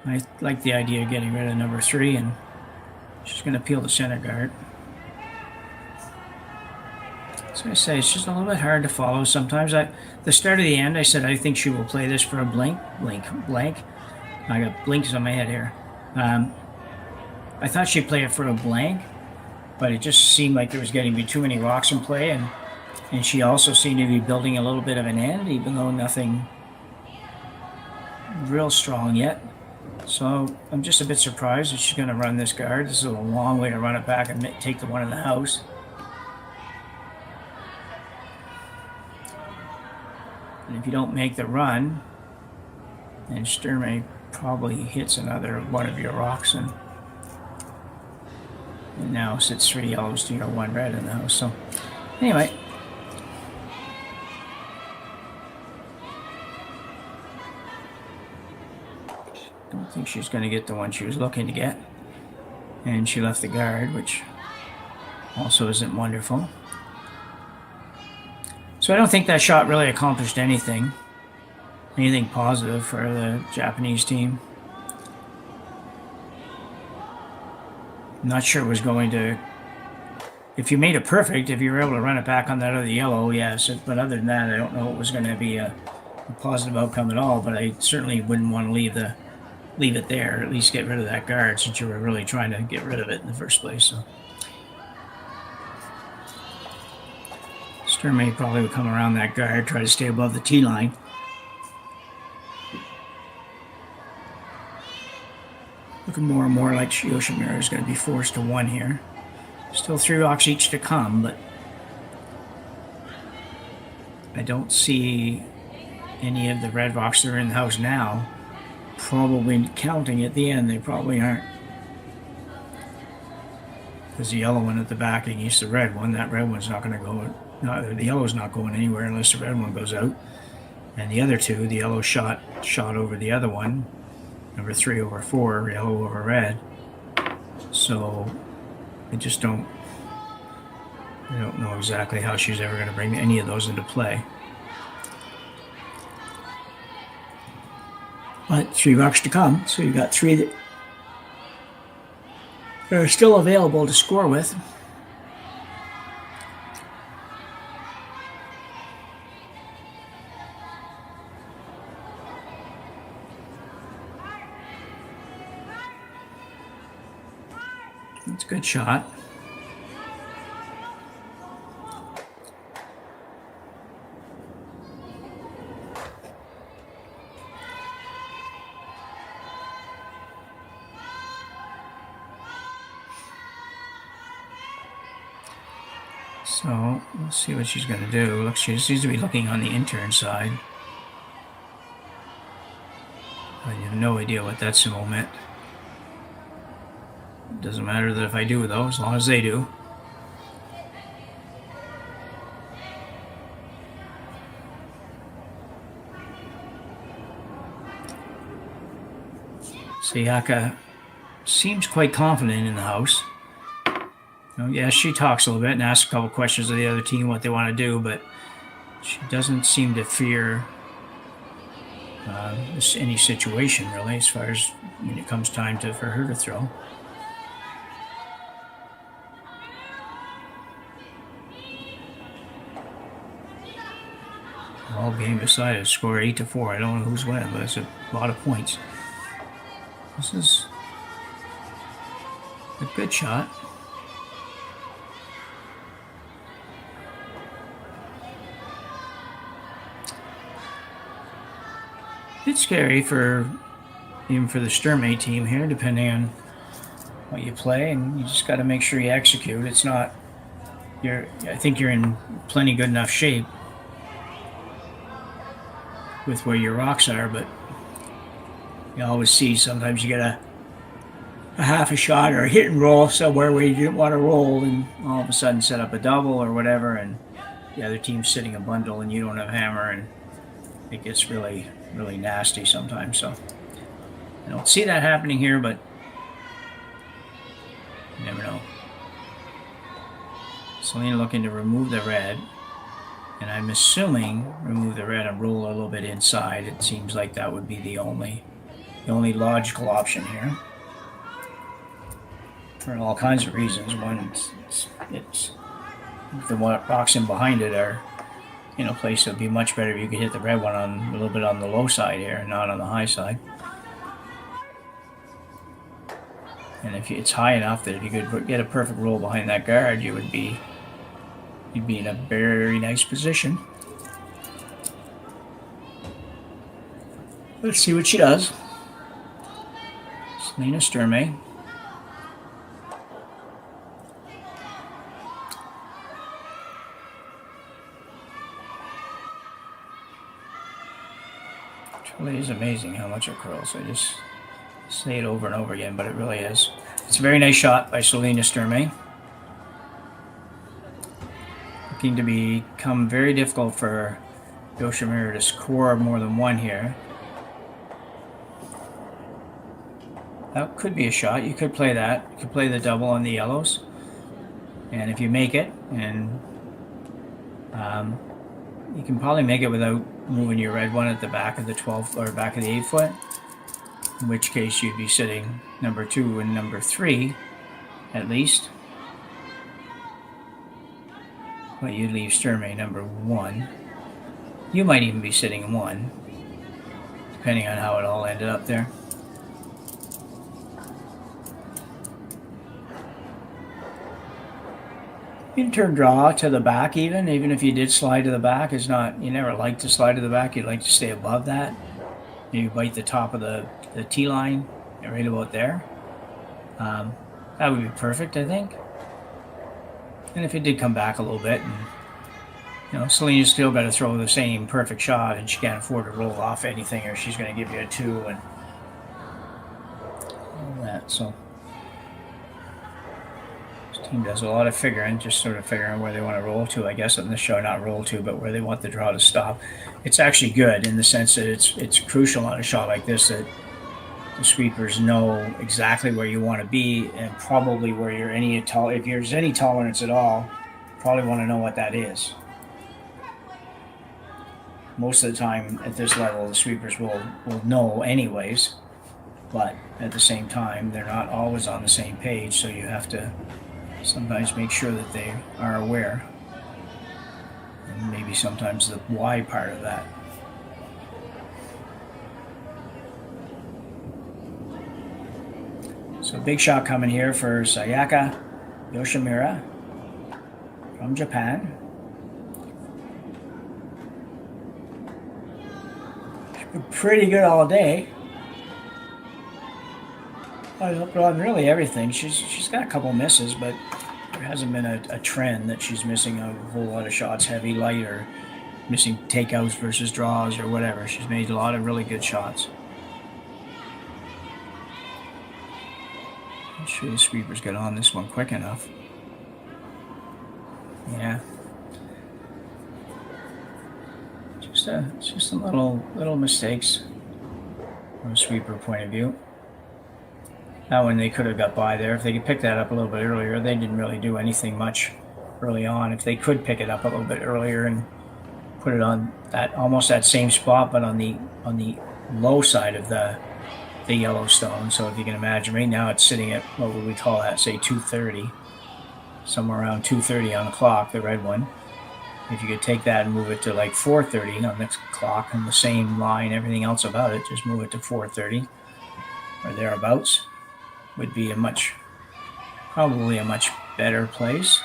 I like the idea of getting rid of number 3, and she's going to peel the center guard. So I say it's just a little bit hard to follow sometimes. The start of the end, I said I think she will play this for a blank. I got blinks on my head here. I thought she'd play it for a blank, but it just seemed like there was getting to be too many rocks in play, and she also seemed to be building a little bit of an end, even though nothing real strong yet. So I'm just a bit surprised that she's going to run this guard. This is a long way to run it back and take the one in the house. And if you don't make the run, then Sturmay probably hits another one of your rocks, and now sits 3 yellows to your 1 red in the house. So anyway, don't think she's going to get the one she was looking to get, and she left the guard, which also isn't wonderful. So I don't think that shot really accomplished anything positive for the Japanese team. I'm not sure it was going to... If you made it perfect, if you were able to run it back on that other yellow, yes. But other than that, I don't know it was going to be a positive outcome at all. But I certainly wouldn't want to leave it there. At least get rid of that guard, since you were really trying to get rid of it in the first place. So Sturmay probably would come around that guard, try to stay above the tee line. Looking more and more like Yoshimura is going to be forced to 1 here. Still 3 rocks each to come, but I don't see any of the red rocks that are in the house now probably counting at the end. They probably aren't. There's the yellow one at the back against the red one. That red one's not going to go. No, the yellow's not going anywhere unless the red one goes out. And the other 2, the yellow shot over the other one. Number 3 over 4, yellow over red. So I don't know exactly how she's ever going to bring any of those into play. But 3 rocks to come, so you've got 3 that are still available to score with. That's a good shot. So we'll see what she's going to do. Look, she seems to be looking on the intern side. I have no idea what that symbol meant. It doesn't matter that if I do though, as long as they do. Sayaka seems quite confident in the house. Yeah, she talks a little bit and asks a couple questions of the other team what they want to do, but she doesn't seem to fear any situation really, as far as when it comes time for her to throw. All game decided, score 8-4. I don't know who's winning, but it's a lot of points. This is a good shot. It's scary even for the Sturmay team here, depending on what you play, and you just got to make sure you execute. It's not I think you're in plenty good enough shape with where your rocks are, but you always see sometimes you get a half a shot or a hit and roll somewhere where you didn't want to roll, and all of a sudden set up a double or whatever, and the other team's sitting a bundle and you don't have hammer, and it gets really, really nasty sometimes. So I don't see that happening here, but you never know. Selena looking to remove the red, and I'm assuming remove the red and roll a little bit inside. It seems like that would be the only logical option here, for all kinds of reasons. One, it's the rocks in behind it are in a place that would be much better if you could hit the red one a little bit on the low side here, not on the high side. And if it's high enough that if you could get a perfect roll behind that guard, you'd be in a very nice position. Let's see what she does. Selena Sturmay. It really is amazing how much it curls. I just say it over and over again, but it really is. It's a very nice shot by Selena Sturmay. Looking to become very difficult for Yoshimura to score more than one here. That could be a shot. You could play that. You could play the double on the yellows. And if you make it, and you can probably make it without moving your red one at the back of the 12 or back of the 8 foot. In which case you'd be sitting number 2 and number 3 at least. But you'd leave Sturmay number 1. You might even be sitting 1, depending on how it all ended up there. You can turn draw to the back even if you did slide to the back. It's not, you never like to slide to the back. You'd like to stay above that. You bite the top of the T line right about there. That would be perfect, I think. And if it did come back a little bit, and Selena's still got to throw the same perfect shot, and she can't afford to roll off anything, or she's going to give you a 2 and all that. So this team does a lot of figuring, just sort of figuring where they want to roll to, I guess, on this show, not roll to, but where they want the draw to stop. It's actually good in the sense that it's crucial on a shot like this that the sweepers know exactly where you want to be, and probably where if there's any tolerance at all, probably want to know what that is. Most of the time at this level, the sweepers will know anyways, but at the same time, they're not always on the same page, so you have to sometimes make sure that they are aware, and maybe sometimes the why part of that. So big shot coming here for Sayaka Yoshimura from Japan. She's been pretty good all day. On really everything. She's got a couple misses, but there hasn't been a trend that she's missing a whole lot of shots, heavy, light, or missing takeouts versus draws or whatever. She's made a lot of really good shots. I'm sure the sweepers got on this one quick enough. Yeah. Just some little mistakes from a sweeper point of view. That one they could have got by there. If they could pick that up a little bit earlier, they didn't really do anything much early on. If they could pick it up a little bit earlier and put it on that almost that same spot, but on the low side of the Yellowstone. So if you can imagine, right now it's sitting at, what would we call that? Say 2:30, somewhere around 2:30 on the clock, the red one. If you could take that and move it to like 4:30 on the clock and the same line, everything else about it, just move it to 4:30 or thereabouts, would be probably a much better place.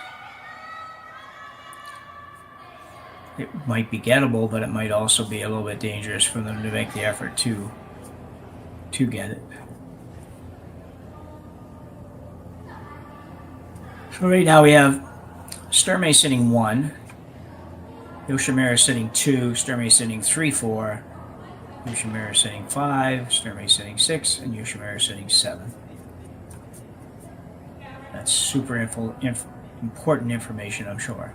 It might be gettable, but it might also be a little bit dangerous for them to make the effort to get it. So right now we have Sturmay sitting 1, Yoshimura sitting 2, Sturmay sitting 3-4, Yoshimura sitting 5, Sturmay sitting 6, and Yoshimura sitting 7. That's super important information, I'm sure.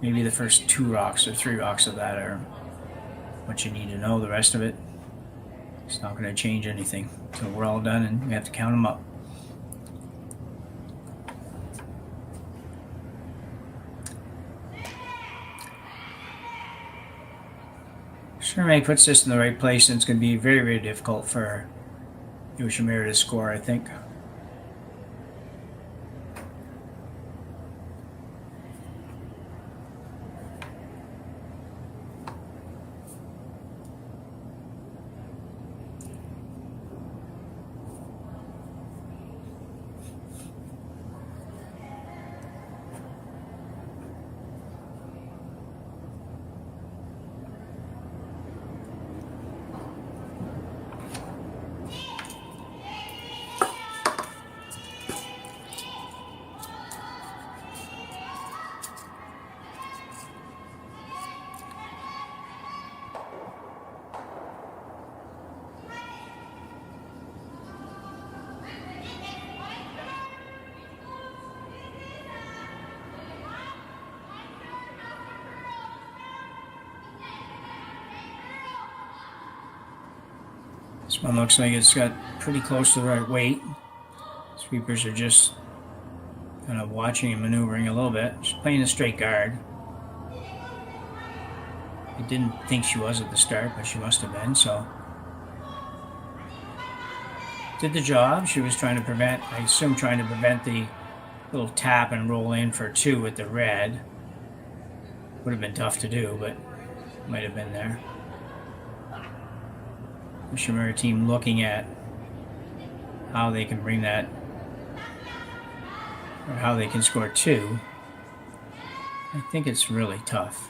Maybe the first 2 rocks or 3 rocks of that are what you need to know. The rest of it, it's not going to change anything until we're all done and we have to count them up. Sturmay puts this in the right place, and it's going to be very, very difficult for Yoshimura to score, I think. This one looks like it's got pretty close to the right weight. Sweepers are just kind of watching and maneuvering a little bit. She's playing a straight guard. I didn't think she was at the start, but she must have been, so. Did the job. She was trying to prevent, I assume trying to prevent the little tap and roll in for 2 with the red. Would have been tough to do, but might have been there. The Yoshimura team looking at how they can bring that, or how they can score 2. I think it's really tough.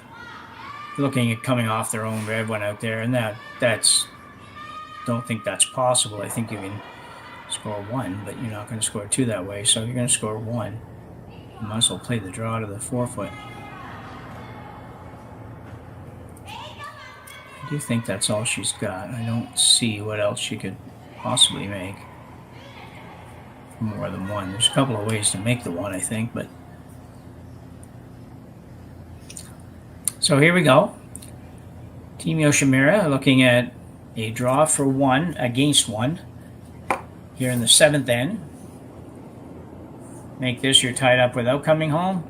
Looking at coming off their own red one out there, and that's don't think that's possible. I think you can score 1, but you're not going to score 2 that way. So if you're going to score 1, you might as well play the draw to the 4-foot. I do think that's all she's got. I don't see what else she could possibly make. More than 1. There's a couple of ways to make the 1, I think, but. So here we go. Team Yoshimura looking at a draw for 1 against 1 here in the 7th end. Make this, you're tied up without coming home,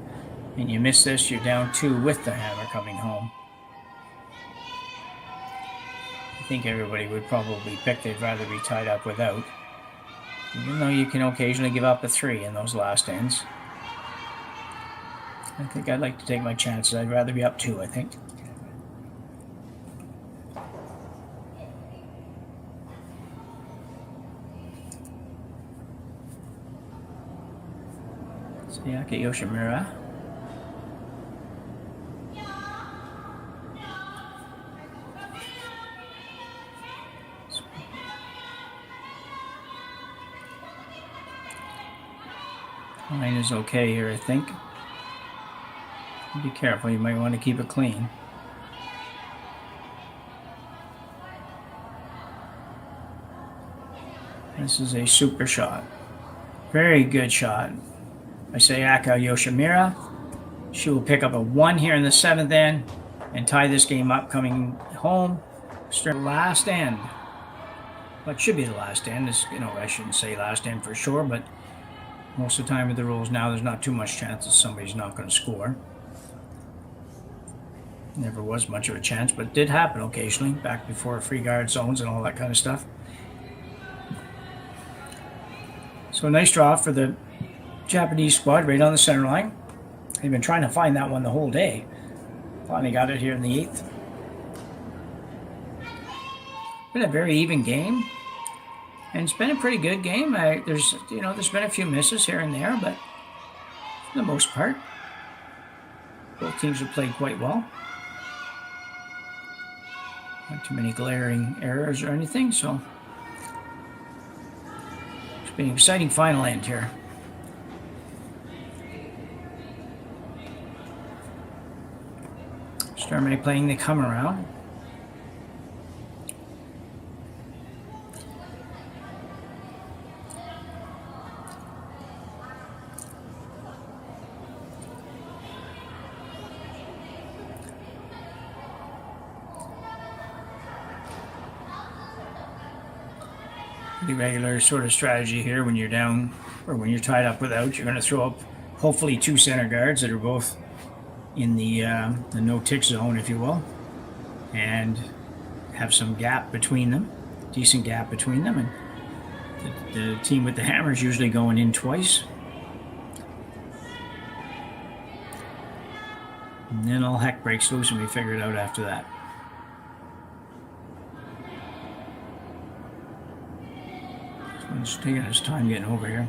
and you miss this, you're down 2 with the hammer coming home. I think everybody would probably pick they'd rather be tied up without, even though you can occasionally give up a 3 in those last ends. I think I'd like to take my chances. I'd rather be up 2, I think. Sayaka Yoshimura. Line is okay here, I think. Be careful, you might want to keep it clean. This is a super shot. Very good shot by Sayaka Yoshimura. She will pick up a 1 here in the 7th end and tie this game up coming home. Last end. what should be the last end. Is, I shouldn't say last end for sure, but most of the time with the rules now, there's not too much chance that somebody's not going to score. Never was much of a chance, but it did happen occasionally, back before free guard zones and all that kind of stuff. So a nice draw for the Japanese squad right on the center line. They've been trying to find that one the whole day. Finally got it here in the 8th. Been a very even game, and it's been a pretty good game. There's been a few misses here and there, but for the most part, both teams have played quite well. Not too many glaring errors or anything, so it's been an exciting final end here. Sturmay playing the come around. Pretty regular sort of strategy here when you're down, or when you're tied up without. You're going to throw up hopefully 2 center guards that are both in the no-tick zone, if you will, and have some gap between them, decent gap between them, and the team with the hammer is usually going in twice. And then all heck breaks loose and we figure it out after that. He's taking his time getting over here.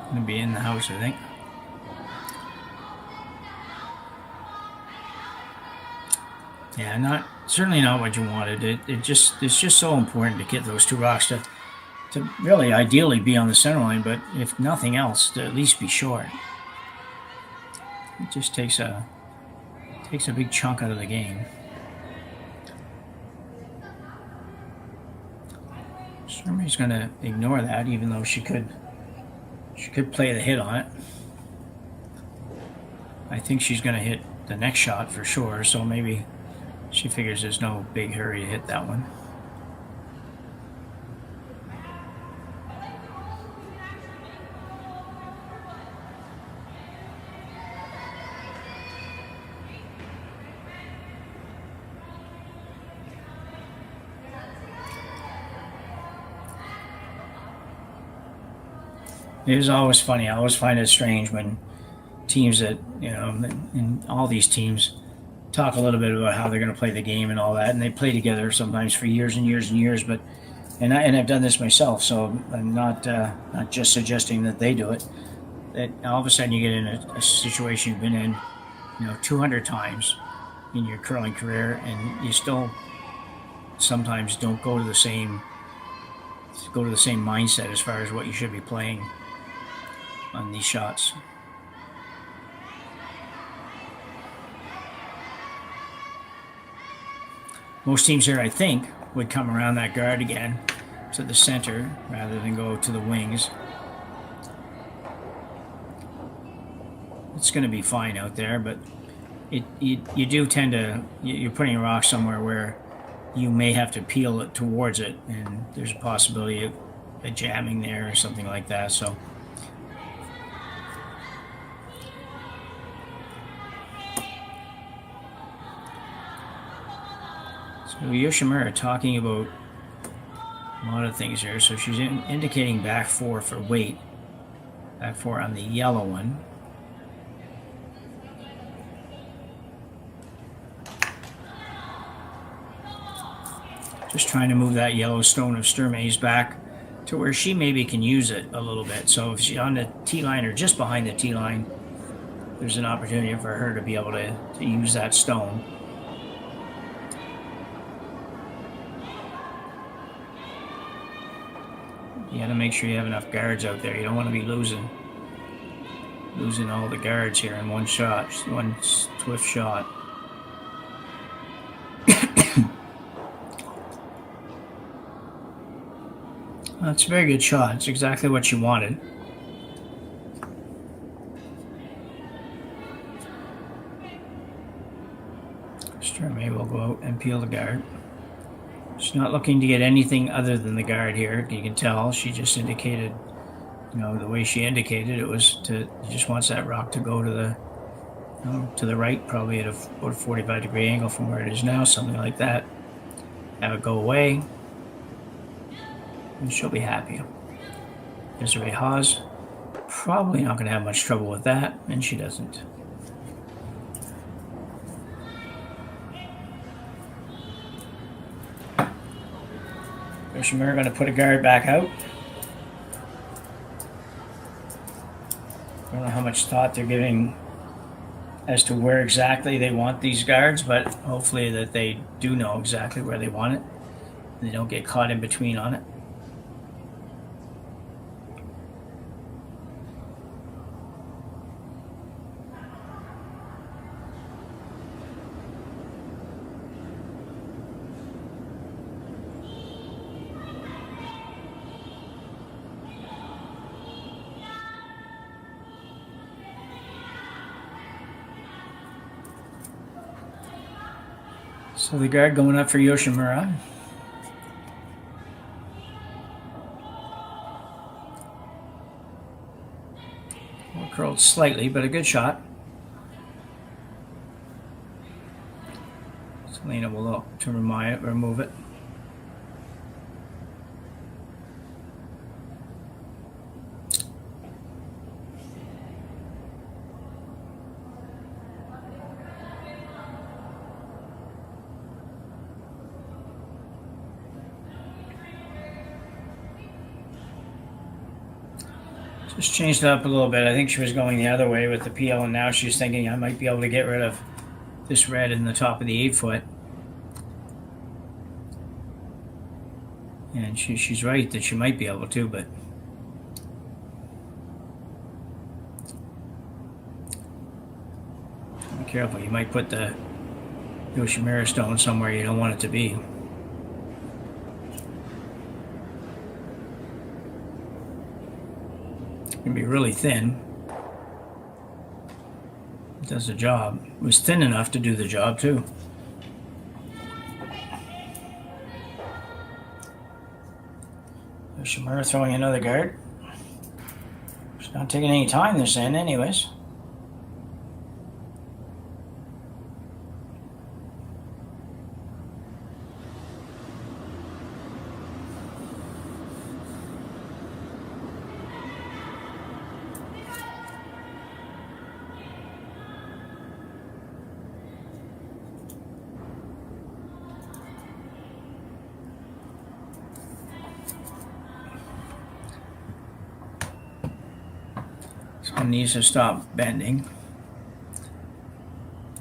Gonna be in the house, I think. Yeah, certainly not what you wanted. It's just so important to get those 2 rocks to really ideally be on the center line, but if nothing else, to at least be short. It just takes a big chunk out of the game. Sturmay's going to ignore that, even though she could play the hit on it. I think she's going to hit the next shot for sure, so maybe she figures there's no big hurry to hit that one. It is always funny. I always find it strange when teams that, and all these teams talk a little bit about how they're going to play the game and all that, and they play together sometimes for years and years and years. But I've done this myself, so I'm not just suggesting that they do it. That all of a sudden you get in a situation you've been in, 200 times in your curling career, and you still sometimes don't go to the same mindset as far as what you should be playing on these shots. Most teams here, I think, would come around that guard again to the center rather than go to the wings. It's going to be fine out there, but you do tend to, you're putting a rock somewhere where you may have to peel it towards it, and there's a possibility of a jamming there or something like that. So Yoshimura talking about a lot of things here. So she's indicating back 4 for weight. Back 4 on the yellow one. Just trying to move that yellow stone of Sturmay's back to where she maybe can use it a little bit. So if she's on the tee line or just behind the tee line, there's an opportunity for her to be able to use that stone. You got to make sure you have enough guards out there. You don't want to be losing all the guards here in one shot, just one swift shot. That's a very good shot. It's exactly what you wanted. Sturmay will go out and peel the guard. She's not looking to get anything other than the guard here. You can tell she just indicated, the way she indicated it was she just wants that rock to go to the right, probably at about a 45-degree angle from where it is now, something like that. Have it go away, and she'll be happy. Desiree Hawes, probably not going to have much trouble with that, and she doesn't. Yoshimura going to put a guard back out. I don't know how much thought they're giving as to where exactly they want these guards, but hopefully that they do know exactly where they want it. They don't get caught in between on it. So the guard going up for Yoshimura. Curled slightly, but a good shot. Selena will look to remove it. Just changed it up a little bit. I think she was going the other way with the PL, and now she's thinking I might be able to get rid of this red in the top of the 8-foot. And she's right that she might be able to, but be careful. You might put the Yoshimura stone somewhere you don't want it to be. Can be really thin. It does the job. It was thin enough to do the job too. Yoshimura throwing another guard. It's not taking any time this end anyways. One needs to stop bending.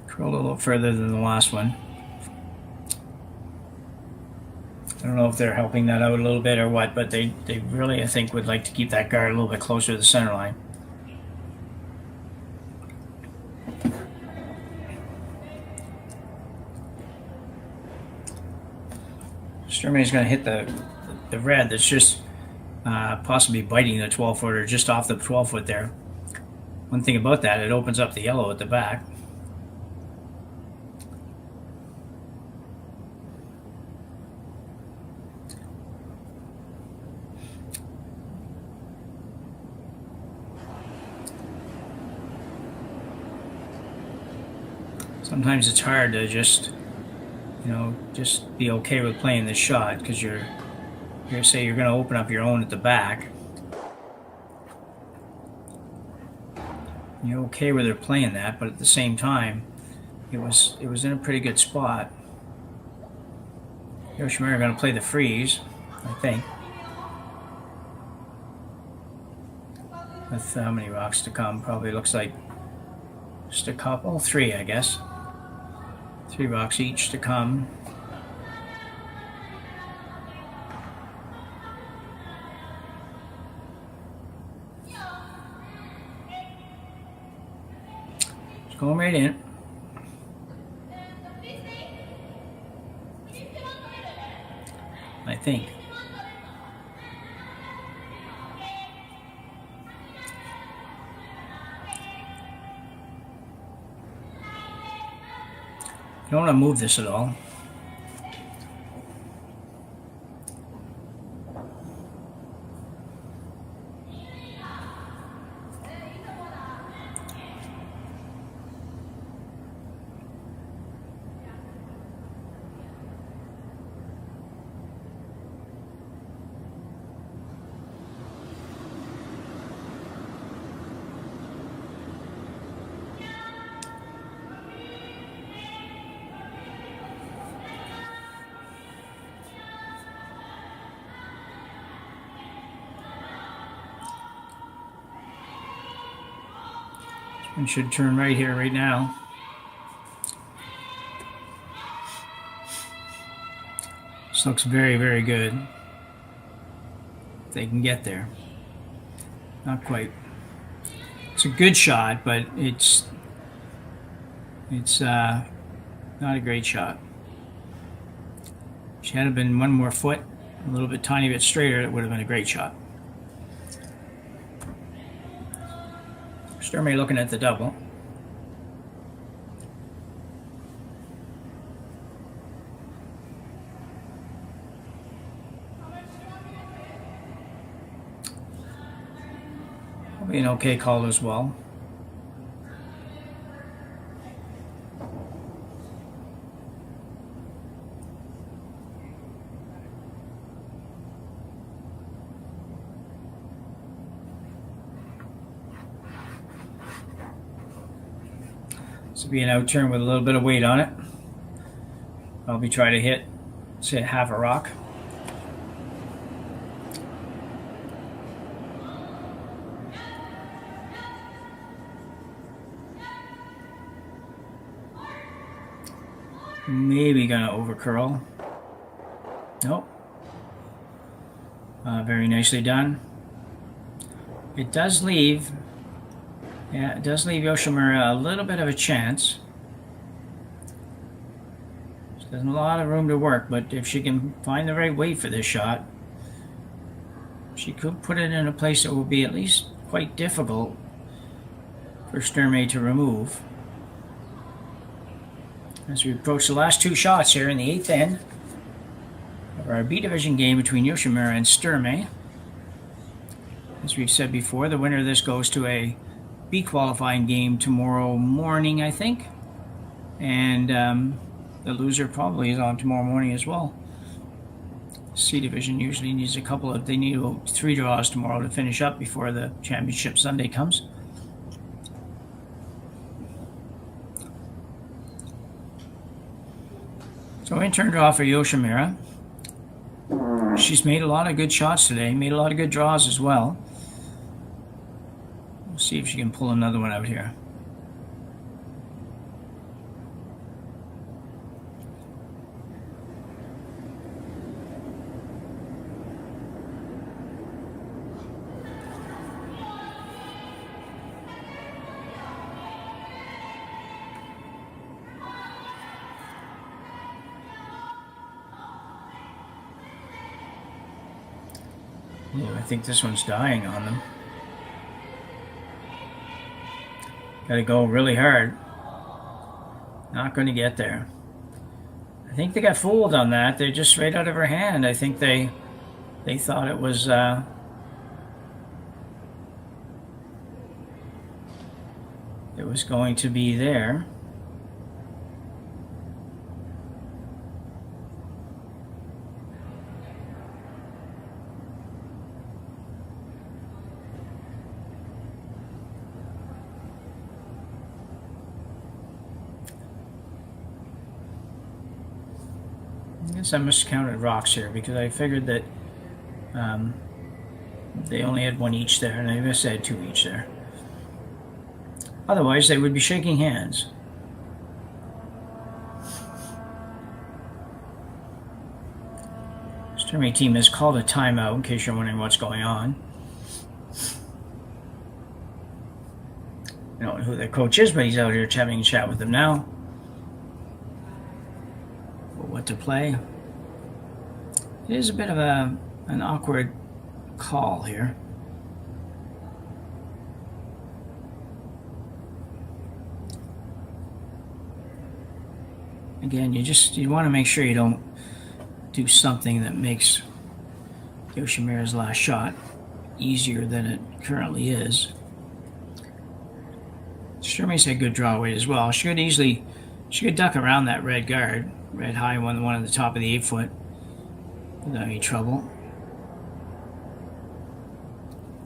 Curl a little further than the last one. I don't know if they're helping that out a little bit or what, but they really, I think, would like to keep that guard a little bit closer to the center line. Sturmay is going to hit the red that's just possibly biting the 12-footer just off the 12-foot there. One thing about that, it opens up the yellow at the back. Sometimes it's hard to just be okay with playing this shot because you're going to open up your own at the back. You're okay with her playing that, but at the same time, it was in a pretty good spot. Yoshimura going to play the freeze, I think. With how many rocks to come? Probably looks like just a couple, 3, I guess. 3 rocks each to come. Going right in. I think. I don't want to move this at all. and should turn right here right now. This looks very, very good. If they can get there. Not quite. It's a good shot, but it's not a great shot. If she had been one more foot, a little bit tiny bit straighter, it would have been a great shot. Sturmay looking at the double. Probably an okay call as well. This will be an out turn with a little bit of weight on it. I'll be trying to hit, say, half a rock. Maybe gonna over curl. Nope. Very nicely done. It does leave. Yeah, it does leave Yoshimura a little bit of a chance. She has a lot of room to work, but if she can find the right weight for this shot, she could put it in a place that will be at least quite difficult for Sturmay to remove. As we approach the last two shots here in the 8th end of our B Division game between Yoshimura and Sturmay. As we've said before, the winner of this goes to a B qualifying game tomorrow morning, I think. And the loser probably is on tomorrow morning as well. C Division usually needs they need 3 draws tomorrow to finish up before the championship Sunday comes. So in turn draw for Yoshimura. She's made a lot of good shots today, made a lot of good draws as well. We'll see if she can pull another one out here. Ooh, I think this one's dying on them. Gotta go really hard. Not going to get there. I think they got fooled on that. They're just right out of her hand. I think they thought it was going to be there. I guess I miscounted rocks here because I figured that they only had one each there, and I guess they had 2 each there. Otherwise, they would be shaking hands. Sturmay team has called a timeout in case you're wondering what's going on. I don't know who their coach is, but he's out here having a chat with them now. What to play. It is a bit of an awkward call here. Again, you want to make sure you don't do something that makes Yoshimura's last shot easier than it currently is. Sturmay said good draw weight as well. She could duck around that red guard. Red high one at the top of the 8-foot without any trouble.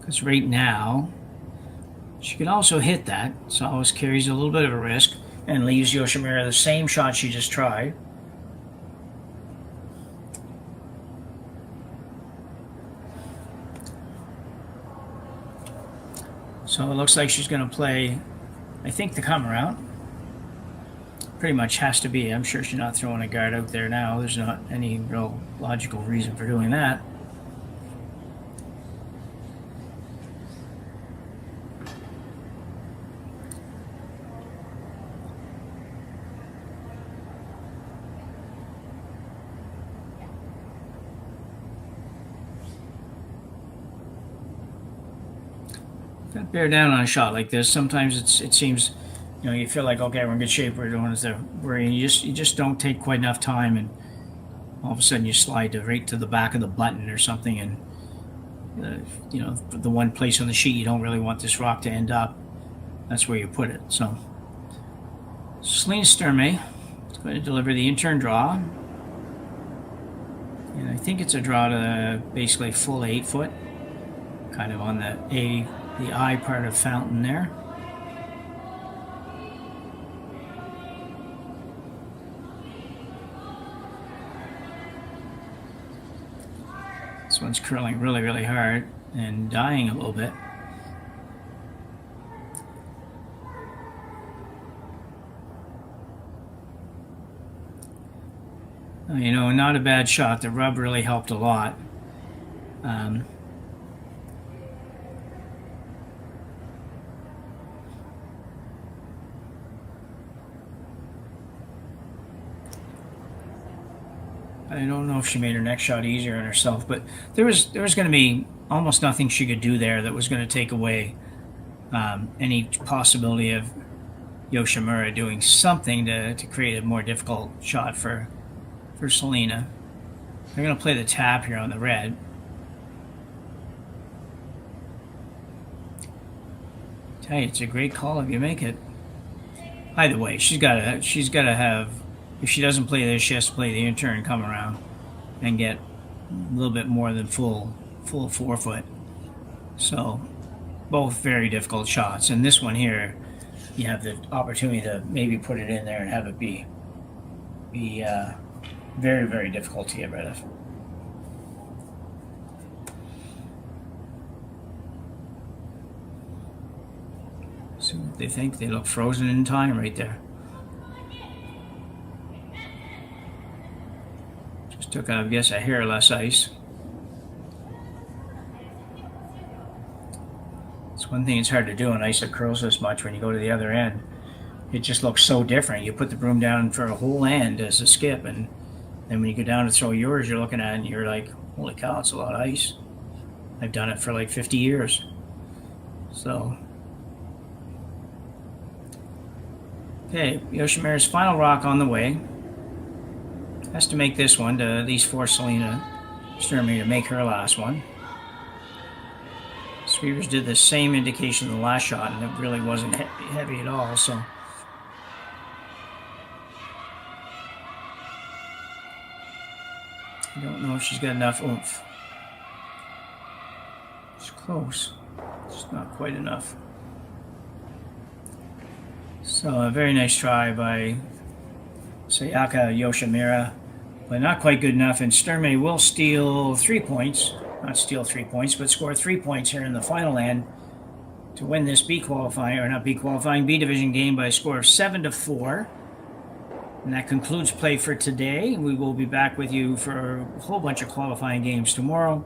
Because right now, she could also hit that, so always carries a little bit of a risk and leaves Yoshimura the same shot she just tried. So it looks like she's going to play I think the come around pretty much has to be. I'm sure she's not throwing a guard out there now. There's not any real logical reason for doing that. Got to bear down on a shot like this. Sometimes it seems, you feel like, okay, we're in good shape. We're doing this. Where you just don't take quite enough time, and all of a sudden you slide right to the back of the button or something, and the one place on the sheet you don't really want this rock to end up. That's where you put it. So Selena Sturmay is going to deliver the in-turn draw, and I think it's a draw to basically full 8 foot, kind of on the I part of fountain there. This one's curling really, really hard and dying a little bit. Not a bad shot. The rub really helped a lot. I don't know if she made her next shot easier on herself, but there was going to be almost nothing she could do there that was going to take away any possibility of Yoshimura doing something to create a more difficult shot for Selena. They're going to play the tap here on the red. Tell you, it's a great call if you make it. Either way, she's got to have. If she doesn't play this, she has to play the in-turn, come around, and get a little bit more than full 4 foot. So, both very difficult shots. And this one here, you have the opportunity to maybe put it in there and have it be very, very difficult to get rid of. See what they think. They look frozen in time right there. Took, I guess, a hair less ice. It's one thing it's hard to do on ice that curls this much when you go to the other end. It just looks so different. You put the broom down for a whole end as a skip, and then when you go down to throw yours, you're looking at it and you're like, holy cow, it's a lot of ice. I've done it for like 50 years. So, okay, Yoshimura's final rock on the way. Has to make this one to at least force Selena Sturmay to make her last one. Sweepers did the same indication in the last shot, and it really wasn't heavy at all, so. I don't know if she's got enough oomph. It's close. It's not quite enough. So a very nice try by Sayaka Yoshimura, but not quite good enough, and Sturmay will steal 3 points. Not steal 3 points, but score 3 points here in the final end to win this B division game by a score of 7-4. And that concludes play for today. We will be back with you for a whole bunch of qualifying games tomorrow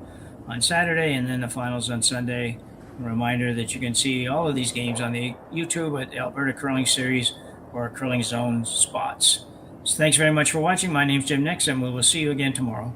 on Saturday, and then the finals on Sunday. A reminder that you can see all of these games on the YouTube at Alberta Curling Series or Curling Zone spots. So thanks very much for watching. My name's Jim Nix, and we will see you again tomorrow.